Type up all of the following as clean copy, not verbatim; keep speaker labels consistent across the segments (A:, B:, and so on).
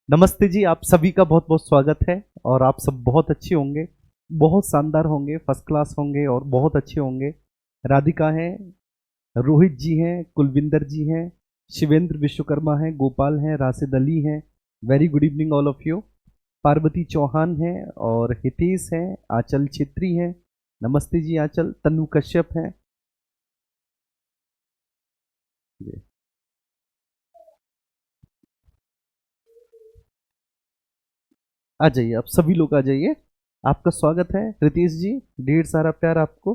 A: नमस्ते जी, आप सभी का बहुत बहुत स्वागत है। और आप सब बहुत अच्छे होंगे, बहुत शानदार होंगे, फर्स्ट क्लास होंगे और बहुत अच्छे होंगे। राधिका हैं, रोहित जी हैं, कुलविंदर जी हैं, शिवेंद्र विश्वकर्मा हैं, गोपाल हैं, राशिद अली हैं। Very good evening all of you. Parvati Chauhan हैं और हितेश हैं, आंचल छेत्री हैं। नमस्ते जी आंचल। तनु कश्यप हैं। जी। आ जाइए, आप सभी लोग आ जाइए। आपका स्वागत है रितेश जी। ढेर सारा प्यार आपको।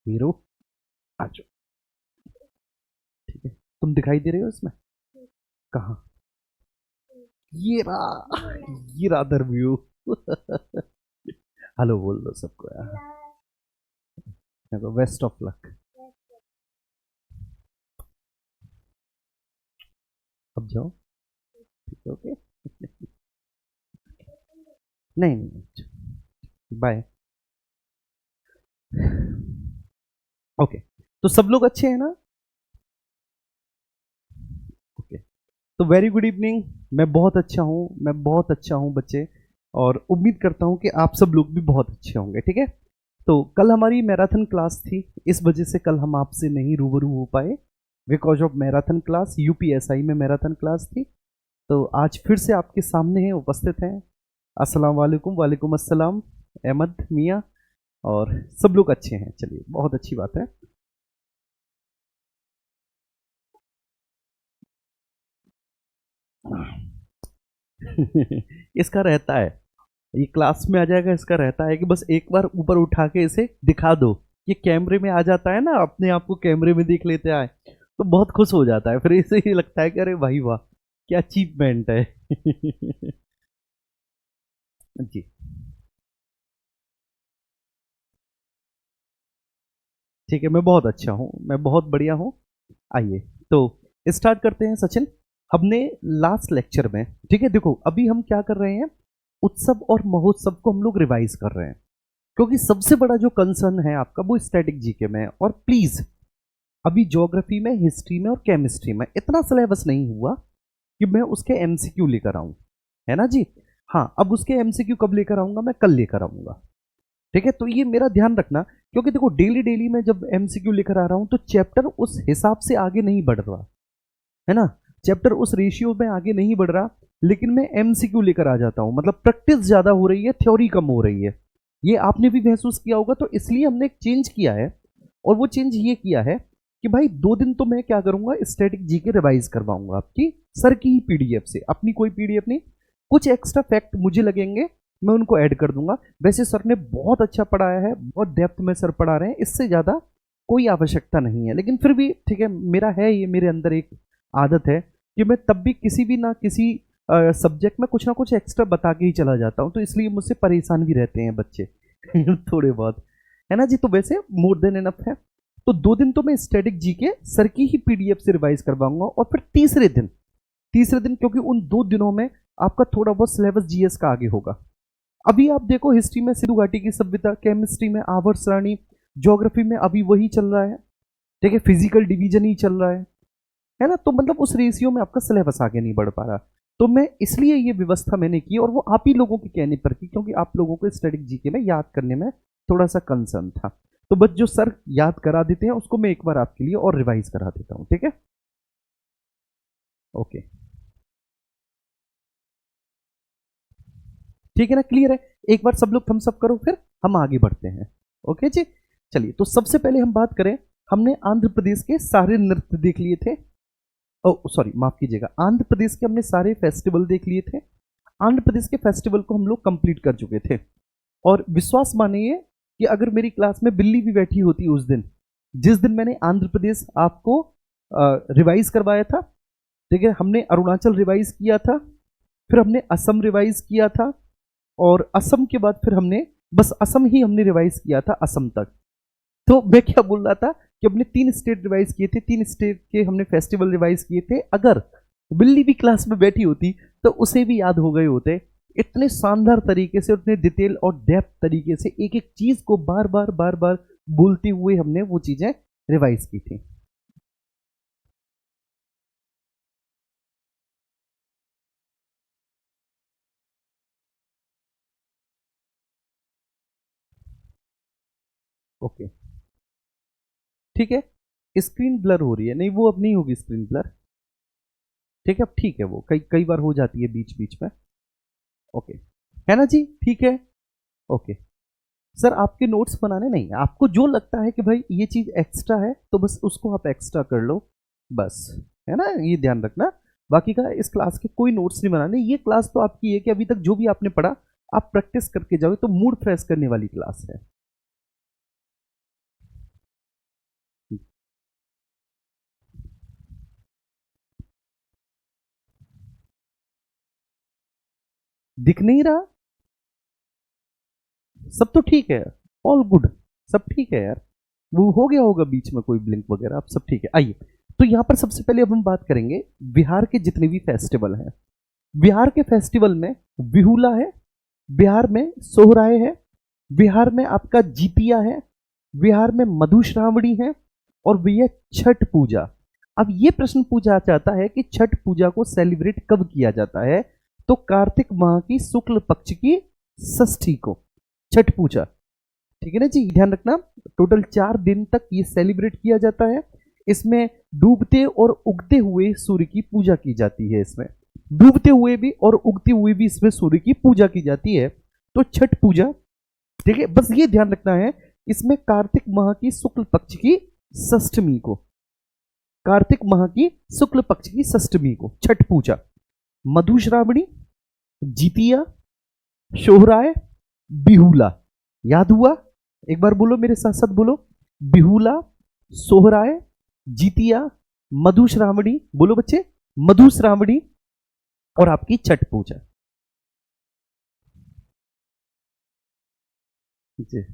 A: हीरो, आ जाओ। ठीक है, तुम दिखाई दे रहे हो इसमें? कहाँ? ये रहा, ये रहा अदर व्यू। हेलो बोल दो सबको यार। देखो, बेस्ट ऑफ लक। अब जाओ। ठीक है, ओके। नहीं नहीं, बाय। ओके, तो सब लोग अच्छे हैं ना? ओके, तो वेरी गुड इवनिंग। मैं बहुत अच्छा हूँ, मैं बहुत अच्छा हूँ बच्चे। और उम्मीद करता हूँ कि आप सब लोग भी बहुत अच्छे होंगे। ठीक है, तो कल हमारी मैराथन क्लास थी, इस वजह से कल हम आपसे नहीं रूबरू हो पाए। Because of marathon class, UPSI में मैराथन क्लास थी। तो आज फिर से आपके सामने हैं, उपस्थित हैं। अस्सलाम वालेकुम। वालेकुम अस्सलाम। अहमद मियाँ और सब लोग अच्छे हैं। चलिए, बहुत अच्छी बात है। इसका रहता है, ये क्लास में आ जाएगा। इसका रहता है कि बस एक बार ऊपर उठा के इसे दिखा दो। ये कैमरे में आ जाता है ना, अपने आप को कैमरे में देख लेते आए तो बहुत खुश हो जाता है। फिर इसे ही लगता है कि अरे भाई वाह, क्या अचीवमेंट है। जी। ठीक है, मैं बहुत अच्छा हूँ, मैं बहुत बढ़िया हूँ। आइए, तो स्टार्ट करते हैं सचिन। हमने लास्ट लेक्चर में, ठीक है, देखो अभी हम क्या कर रहे हैं, उत्सव और महोत्सव को हम लोग रिवाइज कर रहे हैं। क्योंकि सबसे बड़ा जो कंसर्न है आपका वो स्टैटिक जीके में है। और प्लीज, अभी ज्योग्राफी में, हिस्ट्री में और केमिस्ट्री में इतना सिलेबस नहीं हुआ कि मैं उसके एमसीक्यू लेकर आऊं, है ना जी। हाँ, अब उसके एमसीक्यू कब लेकर आऊंगा? मैं कल लेकर आऊंगा। ठीक है, तो ये मेरा ध्यान रखना। क्योंकि देखो, डेली डेली मैं जब एमसीक्यू लेकर आ रहा हूं तो चैप्टर उस हिसाब से आगे नहीं बढ़ रहा, है ना। चैप्टर उस रेशियो में आगे नहीं बढ़ रहा, लेकिन मैं एमसीक्यू लेकर आ जाता हूं। मतलब प्रैक्टिस ज्यादा हो रही है, थ्योरी कम हो रही है। ये आपने भी महसूस किया होगा। तो इसलिए हमने एक चेंज किया है। और वो चेंज ये किया है कि भाई 2 दिन तो मैं क्या करूंगा, स्टैटिक जीके रिवाइज करवाऊंगा आपकी सर की ही पीडीएफ से। अपनी कोई पीडीएफ नहीं, कुछ एक्स्ट्रा फैक्ट मुझे लगेंगे, मैं उनको ऐड कर दूंगा। वैसे सर ने बहुत अच्छा पढ़ाया है, बहुत डेप्थ में सर पढ़ा रहे हैं, इससे ज्यादा कोई आवश्यकता नहीं है। लेकिन फिर भी ठीक है, मेरा है ये, मेरे अंदर एक आदत है कि मैं तब भी किसी भी ना किसी सब्जेक्ट में कुछ ना कुछ एक्स्ट्रा बता के ही चला जाता हूँ। तो इसलिए मुझसे परेशान भी रहते हैं बच्चे। थोड़े बहुत, है ना जी। तो वैसे मोर देन एनफ है। तो 2 दिन तो मैं स्टैटिक जी के सर की ही पीडीएफ से रिवाइज करवाऊंगा। और फिर तीसरे दिन क्योंकि उन 2 दिनों में आपका थोड़ा बहुत सिलेबस जीएस का आगे होगा। अभी आप देखो, हिस्ट्री में सिंधु घाटी की सभ्यता, केमिस्ट्री में आवर्त सारणी, ज्योग्राफी में अभी वही चल रहा है। ठीक है, फिजिकल डिवीजन ही चल रहा है ना। तो मतलब उस रेशियो में आपका सिलेबस आगे नहीं बढ़ पा रहा। तो मैं इसलिए ये व्यवस्था मैंने की, और वो आप ही लोगों के कहने पर की, क्योंकि आप लोगों को स्टैटिक जीके में याद करने में थोड़ा सा कंसर्न था। तो बस जो सर याद करा देते हैं उसको मैं एक बार आपके लिए और रिवाइज करा देता हूँ। ठीक है, ओके। ठीक है ना, क्लियर है? एक बार सब लोग थम्स अप करो, फिर हम आगे बढ़ते हैं। ओके जी। चलिए, तो सबसे पहले हम बात करें, हमने आंध्र प्रदेश के सारे नृत्य देख लिए थे। ओ सॉरी, माफ कीजिएगा, आंध्र प्रदेश के हमने सारे फेस्टिवल देख लिए थे। आंध्र प्रदेश के फेस्टिवल को हम लोग कंप्लीट कर चुके थे। और विश्वास मानिए कि अगर मेरी क्लास में बिल्ली भी बैठी होती उस दिन, जिस दिन मैंने आंध्र प्रदेश आपको रिवाइज करवाया था, ठीक है, हमने अरुणाचल रिवाइज किया था, फिर हमने असम रिवाइज किया था, और असम के बाद फिर हमने बस असम ही हमने रिवाइज किया था असम तक। तो मैं क्या बोल रहा था कि हमने 3 स्टेट रिवाइज किए थे, 3 स्टेट के हमने फेस्टिवल रिवाइज किए थे। अगर बिल्ली भी क्लास में बैठी होती तो उसे भी याद हो गए होते। इतने शानदार तरीके से, उतने डिटेल और डेप्थ तरीके से एक एक चीज को बार बार बार बार बोलते हुए हमने वो चीजें रिवाइज की थी। ओके, ठीक है। स्क्रीन ब्लर हो रही है, नहीं वो अब नहीं होगी स्क्रीन ब्लर, ठीक है, अब ठीक है, वो कई कई बार हो जाती है बीच बीच में। ओके, है ना जी, ठीक है। ओके सर, आपके नोट्स बनाने नहीं, आपको जो लगता है कि भाई ये चीज एक्स्ट्रा है तो बस उसको आप एक्स्ट्रा कर लो, बस, है ना, ये ध्यान रखना। बाकी का इस क्लास के कोई नोट्स नहीं बनाने, ये क्लास तो आपकी है कि अभी तक जो भी आपने पढ़ा आप प्रैक्टिस करके जाओ, तो मूड फ्रेश करने वाली क्लास है। दिख नहीं रहा? सब तो ठीक है, ऑल गुड, सब ठीक है यार। वो हो गया होगा बीच में कोई ब्लिंक वगैरह, अब सब ठीक है। आइए, तो यहाँ पर सबसे पहले अब हम बात करेंगे बिहार के जितने भी फेस्टिवल हैं। बिहार के फेस्टिवल में बिहुला है, बिहार में सोहराय है, बिहार में आपका जीतिया है, बिहार में मधुश्रावणी है, और भैया छठ पूजा। अब ये प्रश्न पूछा जाता है कि छठ पूजा को सेलिब्रेट कब किया जाता है? तो कार्तिक माह की शुक्ल पक्ष की षष्ठी को छठ पूजा, ठीक है ना जी, ध्यान रखना। टोटल 4 दिन तक ये सेलिब्रेट किया जाता है। इसमें डूबते और उगते हुए सूर्य की पूजा की जाती है। इसमें डूबते हुए भी और उगते हुए भी इसमें सूर्य की पूजा की जाती है, तो छठ पूजा, ठीक है। बस ये ध्यान रखना है, इसमें कार्तिक माह की शुक्ल पक्ष की षष्ठमी को, कार्तिक माह की शुक्ल पक्ष की षष्ठमी को छठ पूजा, मधुश्रावणी, जीतिया, सोहराय, बिहुला। याद हुआ? एक बार बोलो मेरे साथ साथ बोलो, बिहुला, सोहराय, जीतिया, मधुश्रावणी, बोलो बच्चे, मधुश्रावणी, और आपकी छठ पूजा। जी,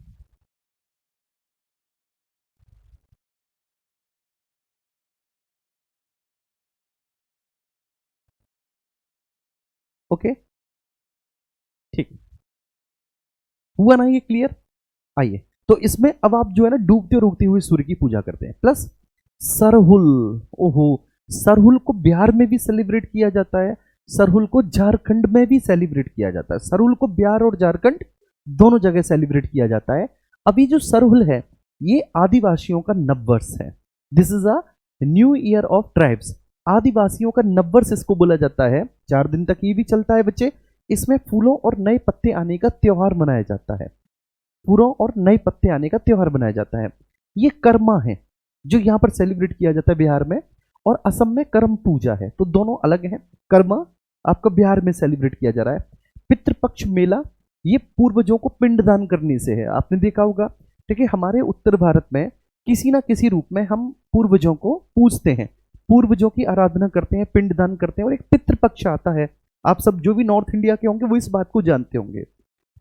A: ओके, ठीक, हुआ ना ये क्लियर? आइए, तो इसमें अब आप जो है ना डूबते और उगते हुए सूर्य की पूजा करते हैं, प्लस सरहुल। ओहो, सरहुल को बिहार में भी सेलिब्रेट किया जाता है, सरहुल को झारखंड में भी सेलिब्रेट किया जाता है। सरहुल को बिहार और झारखंड दोनों जगह सेलिब्रेट किया जाता है। अभी जो सरहुल है ये आदिवासियों का नववर्ष है। This is a new year of tribes. आदिवासियों का नववर्ष इसको बोला जाता है। 4 दिन तक ये भी चलता है बच्चे। इसमें फूलों और नए पत्ते आने का त्योहार मनाया जाता है। फूलों और नए पत्ते आने का त्योहार मनाया जाता है। ये कर्मा है जो यहाँ पर सेलिब्रेट किया जाता है बिहार में, और असम में कर्म पूजा है, तो दोनों अलग हैं। कर्मा आपका बिहार में सेलिब्रेट किया जा रहा है। पितृपक्ष मेला, ये पूर्वजों को पिंडदान करने से है, आपने देखा होगा, ठीक है। हमारे उत्तर भारत में किसी ना किसी रूप में हम पूर्वजों को पूजते हैं, पूर्वजों की आराधना करते हैं, पिंडदान करते हैं, और एक पितृपक्ष आता है। आप सब जो भी नॉर्थ इंडिया के होंगे वो इस बात को जानते होंगे,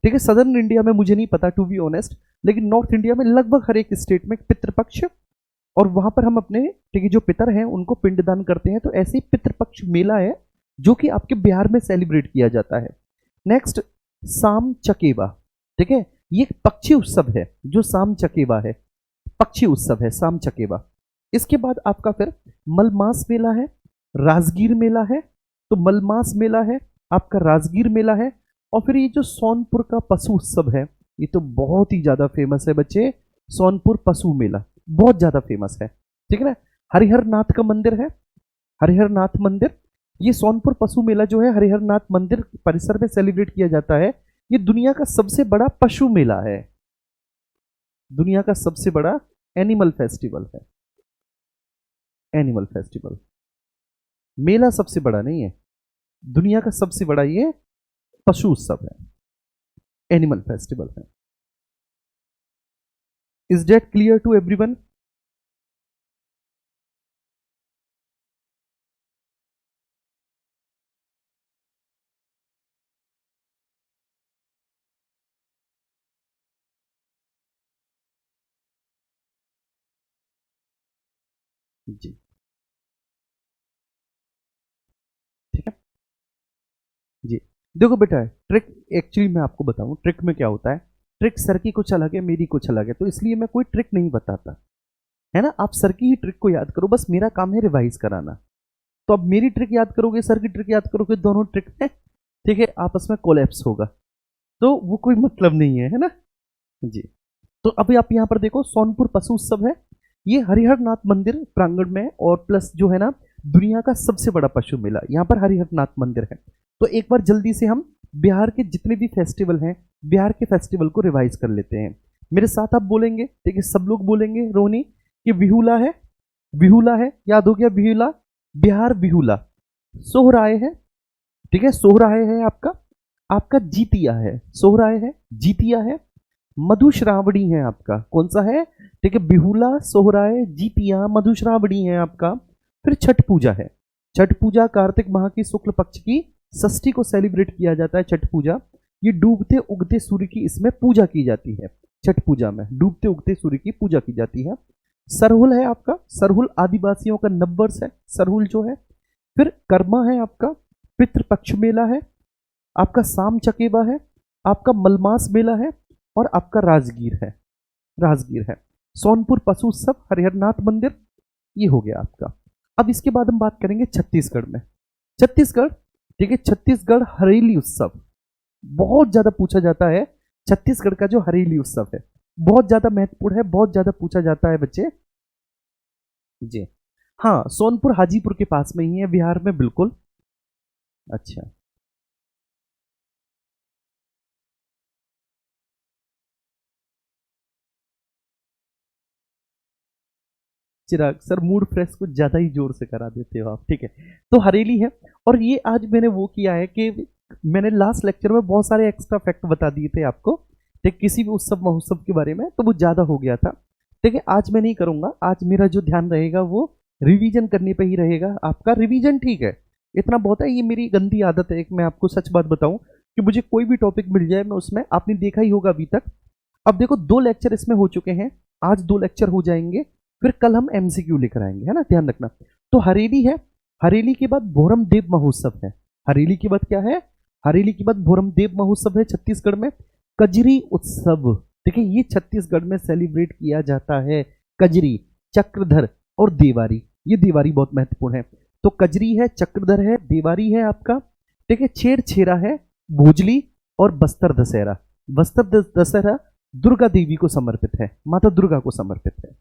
A: ठीक है। सदर्न इंडिया में मुझे नहीं पता टू बी ऑनेस्ट, लेकिन नॉर्थ इंडिया में लगभग हर एक स्टेट में पितृपक्ष, और वहां पर हम अपने, ठीक है, जो पितर हैं उनको पिंडदान करते हैं। तो ऐसे ही पितृपक्ष मेला है जो कि आपके बिहार में सेलिब्रेट किया जाता है। नेक्स्ट, साम चकेवा, ठीक है। ये एक पक्षी उत्सव है जो साम चकेवा है, पक्षी उत्सव है साम चकेवा। इसके बाद आपका फिर मलमास मेला है, राजगीर मेला है। तो मलमास मेला है, आपका राजगीर मेला है, और फिर ये जो सोनपुर का पशु उत्सव है, ये तो बहुत ही ज्यादा फेमस है बच्चे। सोनपुर पशु मेला बहुत ज्यादा फेमस है, ठीक है ना। हरिहर नाथ का मंदिर है, हरिहर नाथ मंदिर। ये सोनपुर पशु मेला जो है हरिहर नाथ मंदिर परिसर में सेलिब्रेट किया जाता है। ये दुनिया का सबसे बड़ा पशु मेला है, दुनिया का सबसे बड़ा एनिमल फेस्टिवल है। एनिमल फेस्टिवल, मेला सबसे बड़ा नहीं है, दुनिया का सबसे बड़ा ये पशु उत्सव है। एनिमल फेस्टिवल है। Is that clear to everyone? जी ठीक है। जी देखो बेटा, ट्रिक एक्चुअली मैं आपको बताऊं ट्रिक में क्या होता है। ट्रिक सर की कुछ अलग है, मेरी कुछ अलग है, तो इसलिए मैं कोई ट्रिक नहीं बताता, है ना। आप सर की ही ट्रिक को याद करो, बस मेरा काम है रिवाइज कराना। तो अब मेरी ट्रिक याद करोगे, सर की ट्रिक याद करोगे, दोनों ट्रिक में ठीक है आपस में कोलैप्स होगा, तो वो कोई मतलब नहीं है, है ना। जी तो अभी आप यहाँ पर देखो, सोनपुर पशु उत्सव है, ये हरिहर नाथ मंदिर प्रांगण में, और प्लस जो है ना दुनिया का सबसे बड़ा पशु मेला यहाँ पर हरिहर नाथ मंदिर है। तो एक बार जल्दी से हम बिहार के जितने भी फेस्टिवल हैं, बिहार के फेस्टिवल को रिवाइज कर लेते हैं। मेरे साथ आप बोलेंगे, ठीक है, सब लोग बोलेंगे रोनी कि बिहुला है, बिहुला है, याद हो गया बिहुला, बिहार बिहुला। सोहराय है, ठीक है, सोहराय है आपका, आपका जीतिया है, सोहराय है, जीतिया है, मधुश्रावणी है आपका, कौन सा है, ठीक है, बिहुला, सोहराय, जीतिया, मधुश्रावणी है आपका। फिर छठ पूजा है, छठ पूजा कार्तिक माह की शुक्ल पक्ष की षष्ठी को सेलिब्रेट किया जाता है छठ पूजा। ये डूबते उगते सूर्य की इसमें पूजा की जाती है, छठ पूजा में डूबते उगते सूर्य की पूजा की जाती है। सरहुल है आपका, सरहुल आदिवासियों का नववर्ष है, सरहुल जो है। फिर कर्मा है आपका, पितृपक्ष मेला है आपका, साम चकेबा है आपका, मलमास मेला है, और आपका राजगीर है, राजगीर है। सोनपुर पशु उत्सव, हरिहरनाथ मंदिर, ये हो गया आपका। अब इसके बाद हम बात करेंगे छत्तीसगढ़ में, छत्तीसगढ़, ठीक है, छत्तीसगढ़ हरेली उत्सव बहुत ज्यादा पूछा जाता है। छत्तीसगढ़ का जो हरेली उत्सव है बहुत ज्यादा महत्वपूर्ण है, बहुत ज्यादा पूछा जाता है बच्चे। जी हाँ, सोनपुर हाजीपुर के पास में ही है, बिहार में, बिल्कुल। अच्छा, चिराग सर मूड फ्रेश कुछ ज्यादा ही जोर से करा देते हो आप, ठीक है। तो हरेली है, और ये आज मैंने वो किया है कि मैंने लास्ट लेक्चर में बहुत सारे एक्स्ट्रा फैक्ट बता दिए थे आपको, ठीक, किसी भी उत्सव महोत्सव के बारे में, तो वो ज्यादा हो गया था, ठीक है। आज मैं नहीं करूंगा, आज मेरा जो ध्यान रहेगा वो रिवीजन करने पे ही रहेगा। आपका रिवीजन ठीक है, इतना बहुत है। ये मेरी गंदी आदत है, एक मैं आपको सच बात बताऊं कि मुझे कोई भी टॉपिक मिल जाए मैं उसमें, आपने देखा ही होगा अभी तक। अब देखो 2 लेक्चर इसमें हो चुके हैं, आज 2 लेक्चर हो जाएंगे, फिर कल हम एमसीक्यू लेकर आएंगे, है ना, ध्यान रखना। तो हरेली है, हरेली के बाद भोरम देव महोत्सव है, हरेली के बाद क्या है, हरेली के बाद भोरम देव महोत्सव है छत्तीसगढ़ में। कजरी उत्सव, देखिए ये छत्तीसगढ़ में सेलिब्रेट किया जाता है, कजरी, चक्रधर और देवारी, ये देवारी बहुत महत्वपूर्ण है। तो कजरी है, चक्रधर है, देवारी है आपका, ठीक है, छेरछेरा है, भोजली, और बस्तर दशहरा। बस्तर दशहरा दुर्गा देवी को समर्पित है, माता दुर्गा को समर्पित है।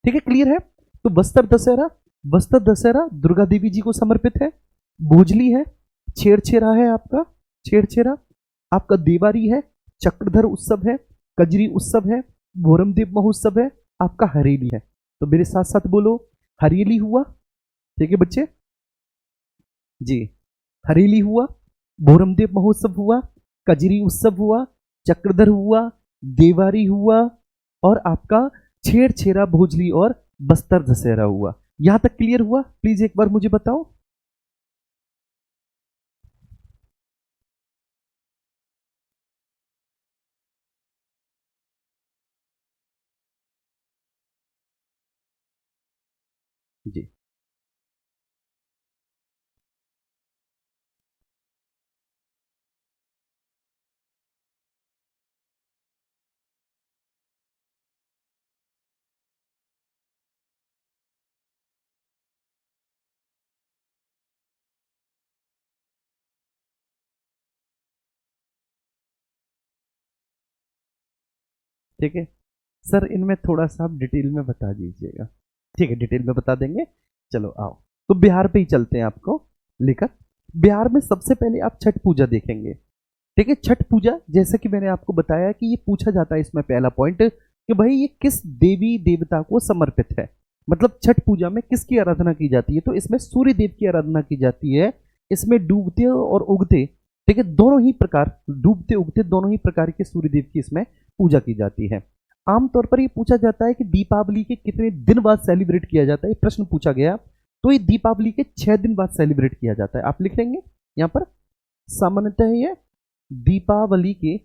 A: ठीक है, क्लियर है। तो बस्तर दशहरा, बस्तर दशहरा दुर्गा देवी जी को समर्पित है। भोजली है, छेरछेरा है आपका, छेरछेरा आपका, देवारी है, चक्रधर उत्सव है, कजरी उत्सव है, भोरमदेव महोत्सव है, आपका हरेली है। तो मेरे साथ साथ बोलो, हरेली हुआ, ठीक है बच्चे, जी, हरेली हुआ, भोरमदेव महोत्सव हुआ, कजरी उत्सव हुआ, चक्रधर हुआ, देवारी हुआ, और आपका छेरछेरा, भोजली और बस्तर दशहरा हुआ। यहां तक क्लियर हुआ? प्लीज एक बार मुझे बताओ। जी ठीक है सर, इनमें थोड़ा सा आप डिटेल में बता दीजिएगा। ठीक है, डिटेल में बता देंगे। चलो आओ, तो बिहार पे ही चलते हैं आपको लेकर। बिहार में सबसे पहले आप छठ पूजा देखेंगे, ठीक है। छठ पूजा जैसे कि मैंने आपको बताया कि ये पूछा जाता है इसमें पहला पॉइंट कि भाई ये किस देवी देवता को समर्पित है। मतलब छठ पूजा में किसकी आराधना की जाती है? तो इसमें सूर्य देव की आराधना की जाती है। इसमें डूबते और उगते, ठीक है, दोनों ही प्रकार, डूबते उगते दोनों ही प्रकार के सूर्य देव की इसमें पूजा की जाती है। आमतौर पर ये पूछा जाता है कि दीपावली के कितने दिन बाद सेलिब्रेट किया जाता है, प्रश्न पूछा गया। तो ये दीपावली के 6 दिन बाद सेलिब्रेट किया जाता है। आप लिख लेंगे यहाँ पर, सामान्यतः ये दीपावली के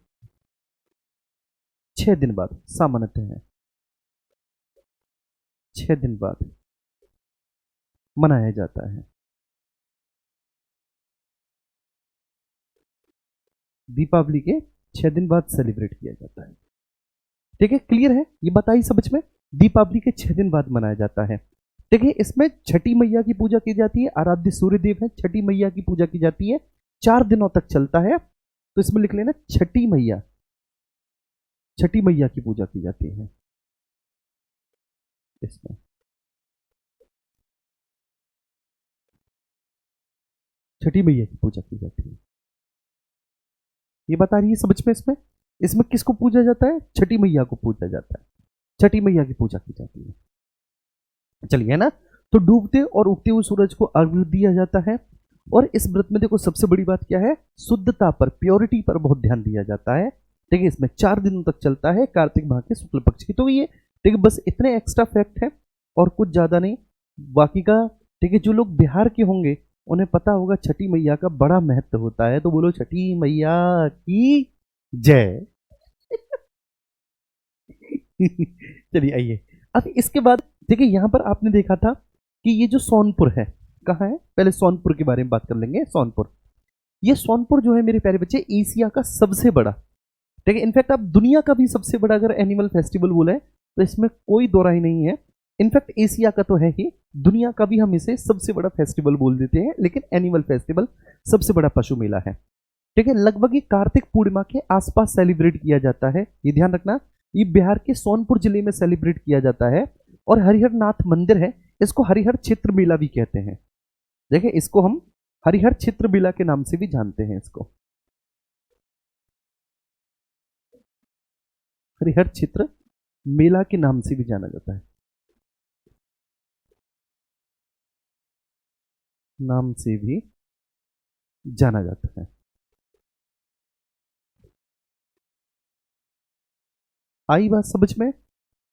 A: 6 दिन बाद, सामान्यतः है 6 दिन बाद मनाया जाता है। दीपावली के 6 दिन बाद सेलिब्रेट किया जाता है। ठीक है, क्लियर है, ये बताइए समझ में। दीपावली के 6 दिन बाद मनाया जाता है। देखिए, इसमें छठी मैया की पूजा की जाती है, आराध्य सूर्य देव है, छठी मैया की पूजा की जाती है, 4 दिनों तक चलता है। तो इसमें लिख लेना छठी मैया, छठी मैया की पूजा की जाती है इसमें। छठी मैया की पूजा की जाती है, ये बता रही है समझ में। इसमें इसमें किसको पूजा जाता है? छठी मैया को पूजा जाता है, छठी मैया की पूजा की जाती है। चलिए, है ना। तो डूबते और उगते हुए सूरज को अर्घ्य दिया जाता है। और इस व्रत में देखो सबसे बड़ी बात क्या है, शुद्धता पर, प्योरिटी पर बहुत ध्यान दिया जाता है। ठीक है, इसमें 4 दिनों तक चलता है, कार्तिक माह के शुक्ल पक्ष की। तो ये ठीक है, बस इतने एक्स्ट्रा फैक्ट है और कुछ ज्यादा नहीं। बाकी का ठीक है, जो लोग बिहार के होंगे उन्हें पता होगा छठी मैया का बड़ा महत्व होता है। तो बोलो छठी मैया की जय। चलिए आइए, अब इसके बाद देखिए, यहां पर आपने देखा था कि ये जो सोनपुर है, कहाँ है, पहले सोनपुर के बारे में बात कर लेंगे। सोनपुर, ये सोनपुर जो है मेरे प्यारे बच्चे, एशिया का सबसे बड़ा, ठीक है, इनफैक्ट आप दुनिया का भी सबसे बड़ा अगर एनिमल फेस्टिवल बोले तो इसमें कोई दो राय नहीं है। इनफैक्ट एशिया का तो है ही, दुनिया का भी हम इसे सबसे बड़ा फेस्टिवल बोल देते हैं, लेकिन एनिमल फेस्टिवल सबसे बड़ा पशु मेला है। ठीक है, लगभग ये कार्तिक पूर्णिमा के आसपास सेलिब्रेट किया जाता है, ये ध्यान रखना। ये बिहार के सोनपुर जिले में सेलिब्रेट किया जाता है। और हरिहर नाथ मंदिर है, इसको हरिहर क्षेत्र मेला भी कहते हैं। देखिए, इसको हम हरिहर क्षेत्र मेला के नाम से भी जानते हैं, इसको हरिहर क्षेत्र मेला के नाम से भी जाना जाता है, नाम से भी जाना जाता है। आई बात समझ में?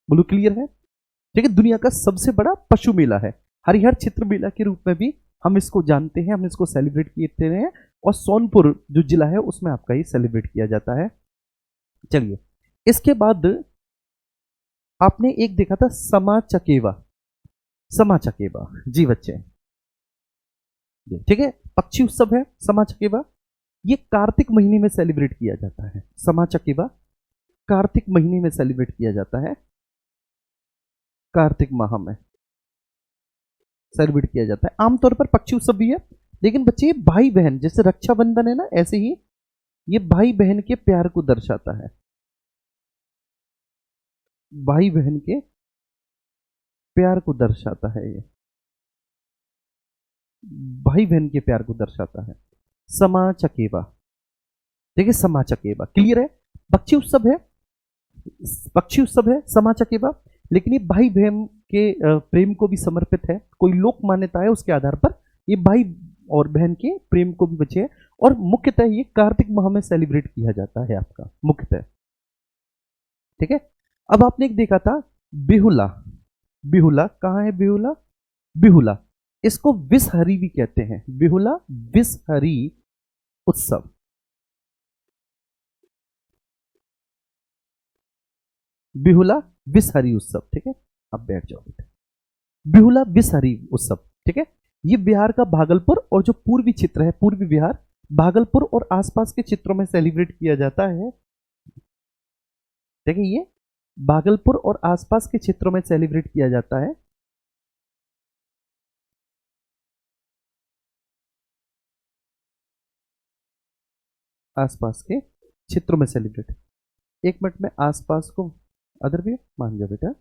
A: बोलो क्लियर है? ठीक है, दुनिया का सबसे बड़ा पशु मेला है, हरिहर क्षेत्र मेला के रूप में भी हम इसको जानते हैं, हम इसको सेलिब्रेट करते हैं। और सोनपुर जो जिला है उसमें आपका ये सेलिब्रेट किया जाता है। चलिए, इसके बाद आपने एक देखा था समा चकेवा, समा चकेवा, जी बच्चे, जी ठीक है, पक्षी उत्सव है समा चकेवा। ये कार्तिक महीने में सेलिब्रेट किया जाता है, समा चकेवा कार्तिक महीने में सेलिब्रेट किया जाता है, कार्तिक माह में सेलिब्रेट किया जाता है। आमतौर पर पक्षी उत्सव भी है, लेकिन बच्चे भाई बहन, जैसे रक्षाबंधन है ना, ऐसे ही ये भाई बहन के प्यार को दर्शाता है, भाई बहन के प्यार को दर्शाता है ये, भाई बहन के प्यार को दर्शाता है। समा चकेवा, देखिए समा चकेवा क्लियर है। पक्षी उत्सव है, पक्षी उत्सव है समा चकेवा, लेकिन ये भाई बहन के प्रेम को भी समर्पित है। कोई लोक मान्यता है उसके आधार पर ये भाई और बहन के प्रेम को भी बचे है। और मुख्यतः ये कार्तिक माह में सेलिब्रेट किया जाता है आपका, मुख्यतः। ठीक है, अब आपने एक देखा था बिहुला, बिहुला कहाँ है, बिहुला, बिहुला, इसको विषहरी भी कहते हैं, बिहुला विषहरी उत्सव, बिहुला विषहरी उत्सव। ठीक है, अब बैठ जाओ बेटा, बिहुला विषहरी उत्सव। ठीक है, ये बिहार का भागलपुर और जो पूर्वी क्षेत्र है, पूर्वी बिहार, भागलपुर और आसपास के क्षेत्रों में सेलिब्रेट किया जाता है। देखिए, ये भागलपुर और आसपास के क्षेत्रों में सेलिब्रेट किया जाता है। आसपास के क्षेत्रों में सेलिब्रेट, एक मिनट में आसपास को अदर भी मान जाओ बेटा।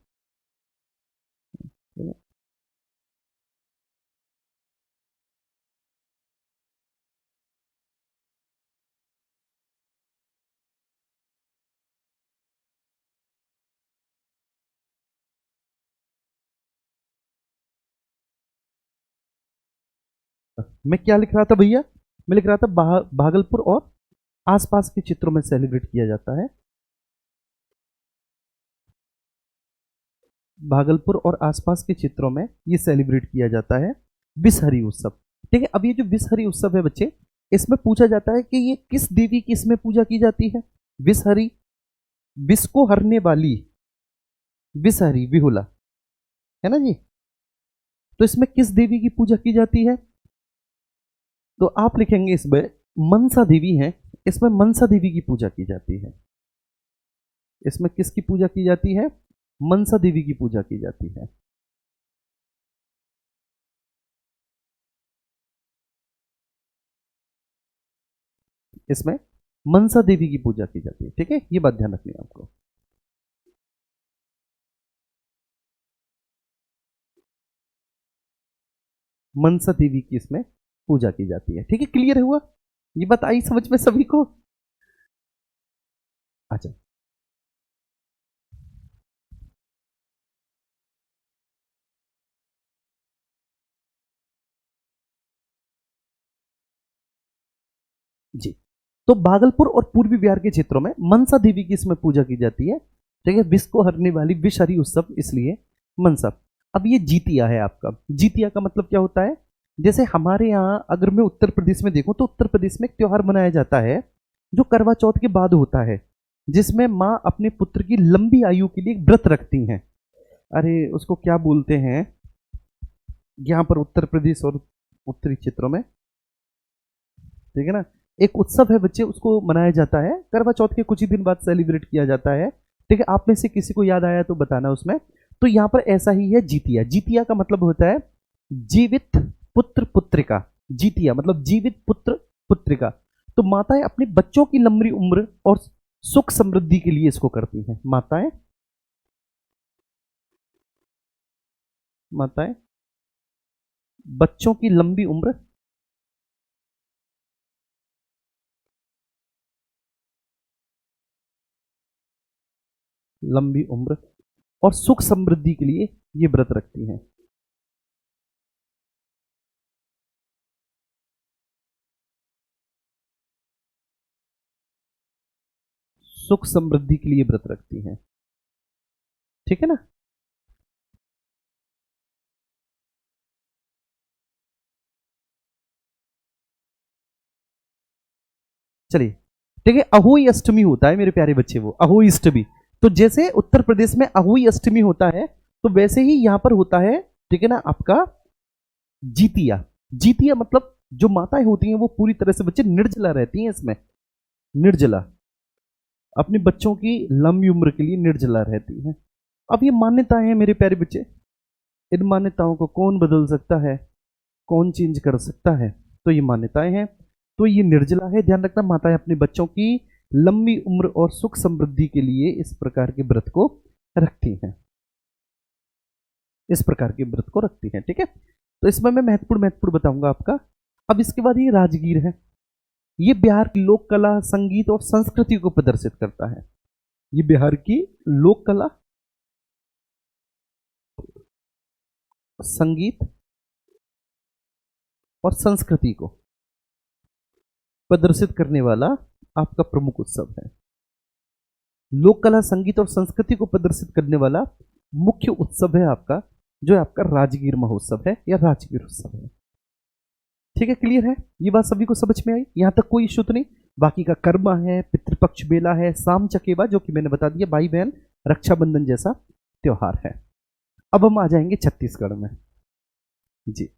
A: मैं क्या लिख रहा था भैया? मैं लिख रहा था भागलपुर और आसपास के क्षेत्रों में सेलिब्रेट किया जाता है। भागलपुर और आसपास के क्षेत्रों में ये सेलिब्रेट किया जाता है विषहरी उत्सव। ठीक है, अब ये जो विषहरी उत्सव है बच्चे, इसमें पूछा जाता है कि ये किस देवी की इसमें पूजा की जाती है? विषहरी, विष को हरने वाली विषहरी विहुला, है ना जी? तो इसमें किस देवी की पूजा की जाती है? तो आप लिखेंगे इसमें मनसा देवी है, इसमें मनसा देवी की पूजा की जाती है। इसमें किसकी पूजा की जाती है? मनसा देवी की पूजा की जाती है। इसमें मनसा देवी की पूजा की जाती है। ठीक है, ये बात ध्यान रखनी है आपको। मनसा देवी की इसमें पूजा की जाती है। ठीक है, क्लियर हुआ? ये बात आई समझ में सभी को? अच्छा, जी। तो भागलपुर और पूर्वी बिहार के क्षेत्रों में मनसा देवी की इसमें पूजा की जाती है। ठीक है, विष को हरने वाली विषहरी उत्सव इसलिए मनसा। अब ये जीतिया है आपका। जीतिया का मतलब क्या होता है? जैसे हमारे यहाँ अगर मैं उत्तर प्रदेश में देखूं तो उत्तर प्रदेश में एक त्योहार मनाया जाता है जो करवा चौथ के बाद होता है, जिसमें माँ अपने पुत्र की लंबी आयु के लिए एक व्रत रखती हैं। अरे उसको क्या बोलते हैं यहाँ पर उत्तर प्रदेश और उत्तरी क्षेत्रों में? ठीक है ना, एक उत्सव है बच्चे, उसको मनाया जाता है करवा चौथ के कुछ ही दिन बाद सेलिब्रेट किया जाता है। ठीक है, आप में से किसी को याद आया तो बताना उसमें। तो यहाँ पर ऐसा ही है जीतिया। जीतिया का मतलब होता है जीवित पुत्र पुत्रिका। जीतिया मतलब जीवित पुत्र पुत्रिका। तो माताएं अपने बच्चों की लंबी उम्र और सुख समृद्धि के लिए इसको करती हैं। माताएं, माताएं बच्चों की लंबी उम्र, लंबी उम्र और सुख समृद्धि के लिए ये व्रत रखती हैं। सुख समृद्धि के लिए व्रत रखती हैं। ठीक है ना? चलिए, ठीक है, अहोई अष्टमी होता है मेरे प्यारे बच्चे, वो अहोई अष्टमी। तो जैसे उत्तर प्रदेश में अहोई अष्टमी होता है, तो वैसे ही यहां पर होता है, ठीक है ना, आपका जीतिया। जीतिया मतलब जो माताएं होती हैं वो पूरी तरह से बच्चे निर्जला रहती हैं इसमें। निर्जला, अपने बच्चों की लंबी उम्र के लिए निर्जला रहती हैं। अब ये मान्यताएं हैं मेरे प्यारे बच्चे, इन मान्यताओं को कौन बदल सकता है? कौन चेंज कर सकता है? तो ये मान्यताएं हैं। तो ये निर्जला है, ध्यान रखना, माताएं अपने बच्चों की लंबी उम्र और सुख समृद्धि के लिए इस प्रकार के व्रत को रखती हैं। इस प्रकार के व्रत को रखती हैं। ठीक है, तो इसमें मैं महत्वपूर्ण महत्वपूर्ण बताऊंगा आपका। अब इसके बाद ये राजगीर है। ये बिहार की लोक कला, संगीत और संस्कृति को प्रदर्शित करता है। ये बिहार की लोक कला, संगीत और संस्कृति को प्रदर्शित करने वाला आपका प्रमुख उत्सव है। लोक कला, संगीत और संस्कृति को प्रदर्शित करने वाला मुख्य उत्सव है आपका, जो है आपका राजगीर महोत्सव है या राजगीर उत्सव है। ठीक है, क्लियर है? ये बात सभी को समझ में आई? यहां तक कोई इश्यू तो नहीं? बाकी का कर्मा है, पितृपक्ष बेला है, साम चकेबा जो कि मैंने बता दिया, भाई बहन रक्षाबंधन जैसा त्योहार है। अब हम आ जाएंगे छत्तीसगढ़ में। जी,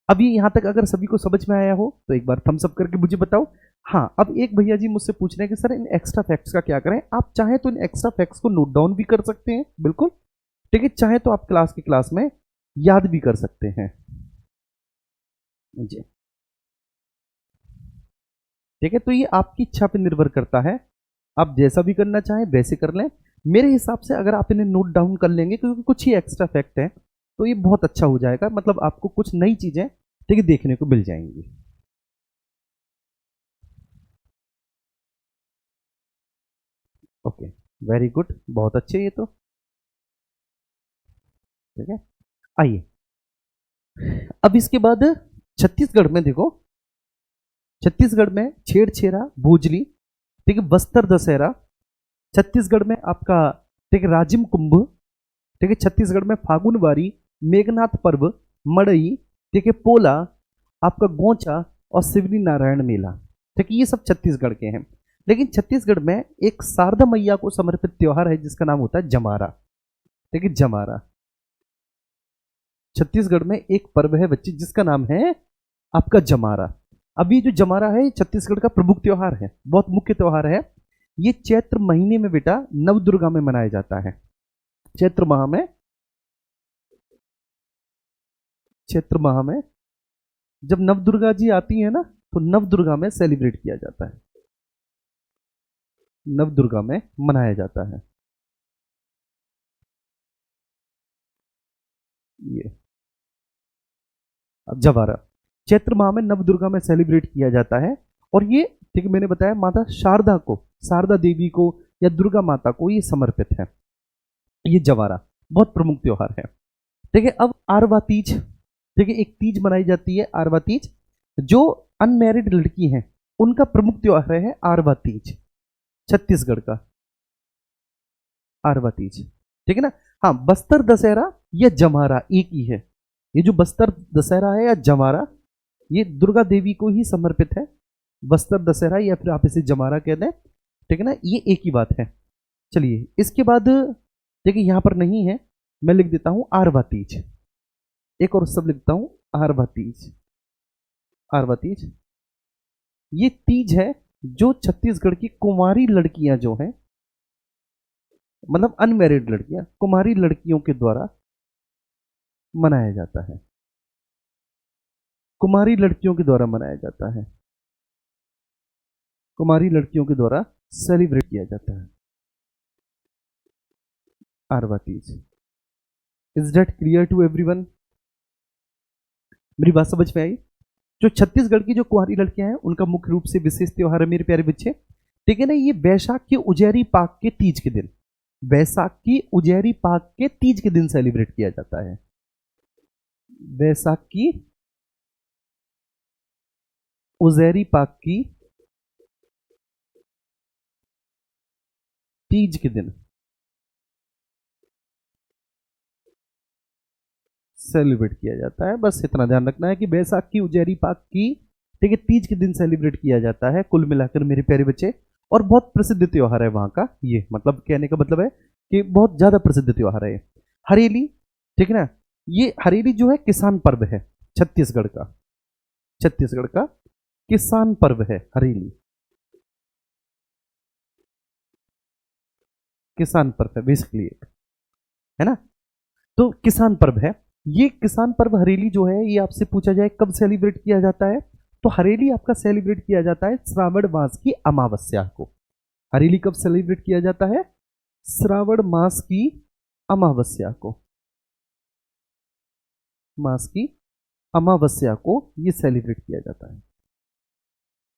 A: अभी यहां तक अगर सभी को समझ में आया हो तो एक बार थम्स अप करके मुझे बताओ। हाँ, अब एक भैया जी मुझसे पूछ रहे हैं कि सर इन एक्स्ट्रा फैक्ट्स का क्या करें? आप चाहें तो इन एक्स्ट्रा फैक्ट्स को नोट डाउन भी कर सकते हैं, बिल्कुल। ठीक है, चाहे तो आप क्लास की क्लास में याद भी कर सकते हैं। जी, ठीक है, तो ये आपकी इच्छा पे निर्भर करता है, आप जैसा भी करना चाहें वैसे कर लें। मेरे हिसाब से अगर आप इन्हें नोट डाउन कर लेंगे, क्योंकि कुछ ही एक्स्ट्रा फैक्ट है, तो ये बहुत अच्छा हो जाएगा। मतलब आपको कुछ नई चीजें, ठीक है, देखने को मिल जाएंगी। ओके, वेरी गुड, बहुत अच्छे ये तो। ठीक है, आइए अब इसके बाद छत्तीसगढ़ में देखो, छत्तीसगढ़ में छेड़छेरा भोजली, ठीक है, बस्तर दशहरा, छत्तीसगढ़ में आपका, ठीक है, राजिम कुंभ, ठीक है, छत्तीसगढ़ में फागुनवारी, मेघनाथ पर्व, मड़ई, ठीक है, पोला, आपका गोंचा और शिवरी नारायण मेला, ठीक है, ये सब छत्तीसगढ़ के हैं। लेकिन छत्तीसगढ़ में एक शारदा मैया को समर्पित त्योहार है जिसका नाम होता है जमारा, ठीक है, जमारा। छत्तीसगढ़ में एक पर्व है बच्चे जिसका नाम है आपका जमारा। अभी जो जमारा है छत्तीसगढ़ का प्रमुख त्योहार है, बहुत मुख्य त्योहार है। ये चैत्र महीने में बेटा नवदुर्गा में मनाया जाता है। चैत्र माह में, चैत्र माह में जब नवदुर्गा जी आती है ना, तो नवदुर्गा में सेलिब्रेट किया जाता है, नवदुर्गा में मनाया जाता है। ये अब जवारा चैत्र माह में नवदुर्गा में सेलिब्रेट किया जाता है। और ये, ठीक है, मैंने बताया माता शारदा को, शारदा देवी को या दुर्गा माता को ये समर्पित है। ये जवारा बहुत प्रमुख त्योहार है, ठीक है। अब आरवा तीज, ठीक है, एक तीज मनाई जाती है आरवा तीज, जो अनमैरिड लड़की हैं उनका प्रमुख त्योहार है आरवा तीज, छत्तीसगढ़ का आरवा तीज, ठीक है ना। हाँ, बस्तर दशहरा या जमारा एक ही है। ये जो बस्तर दशहरा है या जमारा, ये दुर्गा देवी को ही समर्पित है। बस्तर दशहरा या फिर आप इसे जमारा कहते हैं, ठीक है ना, ये एक ही बात है। चलिए इसके बाद, देखिए यहां पर नहीं है, मैं लिख देता हूं आरवा तीज, एक और सब लिखता हूं आरवा तीज। आरवा तीज ये तीज है जो छत्तीसगढ़ की कुंवारी लड़कियां जो हैं, मतलब अनमैरिड लड़कियां, कुमारी लड़कियों के द्वारा मनाया जाता है, कुमारी लड़कियों के द्वारा मनाया जाता है, कुमारी लड़कियों के द्वारा सेलिब्रेट किया जाता है Arwa Teej. Is that clear to everyone? मेरी बात समझ में आई? जो छत्तीसगढ़ की जो कुंवारी लड़कियां हैं उनका मुख्य रूप से विशेष त्योहार है मेरे प्यारे बच्चे, ठीक है ना। ये बैसाख के उजैरी पाक के तीज के दिन, बैसाख की उजैरी पाक के तीज के दिन सेलिब्रेट किया जाता है। बैसाख की उजैरी पाक की तीज के दिन सेलिब्रेट किया जाता है। बस इतना ध्यान रखना है कि बैसाख की उजैरी पाक की, ठीक है, तीज के दिन सेलिब्रेट किया जाता है कुल मिलाकर मेरे प्यारे बच्चे। और बहुत प्रसिद्ध त्योहार है वहां का, ये मतलब कहने का मतलब है कि बहुत ज्यादा प्रसिद्ध त्योहार है। हरेली, ठीक है ना, ये हरेली जो है किसान पर्व है छत्तीसगढ़ का, छत्तीसगढ़ का किसान पर्व है हरेली, किसान पर्व है बेसिकली एक, है ना। तो किसान पर्व है ये। किसान पर्व हरेली जो है ये आपसे पूछा जाए कब सेलिब्रेट किया जाता है, तो हरेली आपका सेलिब्रेट किया जाता है श्रावण मास की अमावस्या को। हरेली कब सेलिब्रेट किया जाता है? श्रावण मास की अमावस्या को, मास की अमावस्या को ये सेलिब्रेट किया जाता है,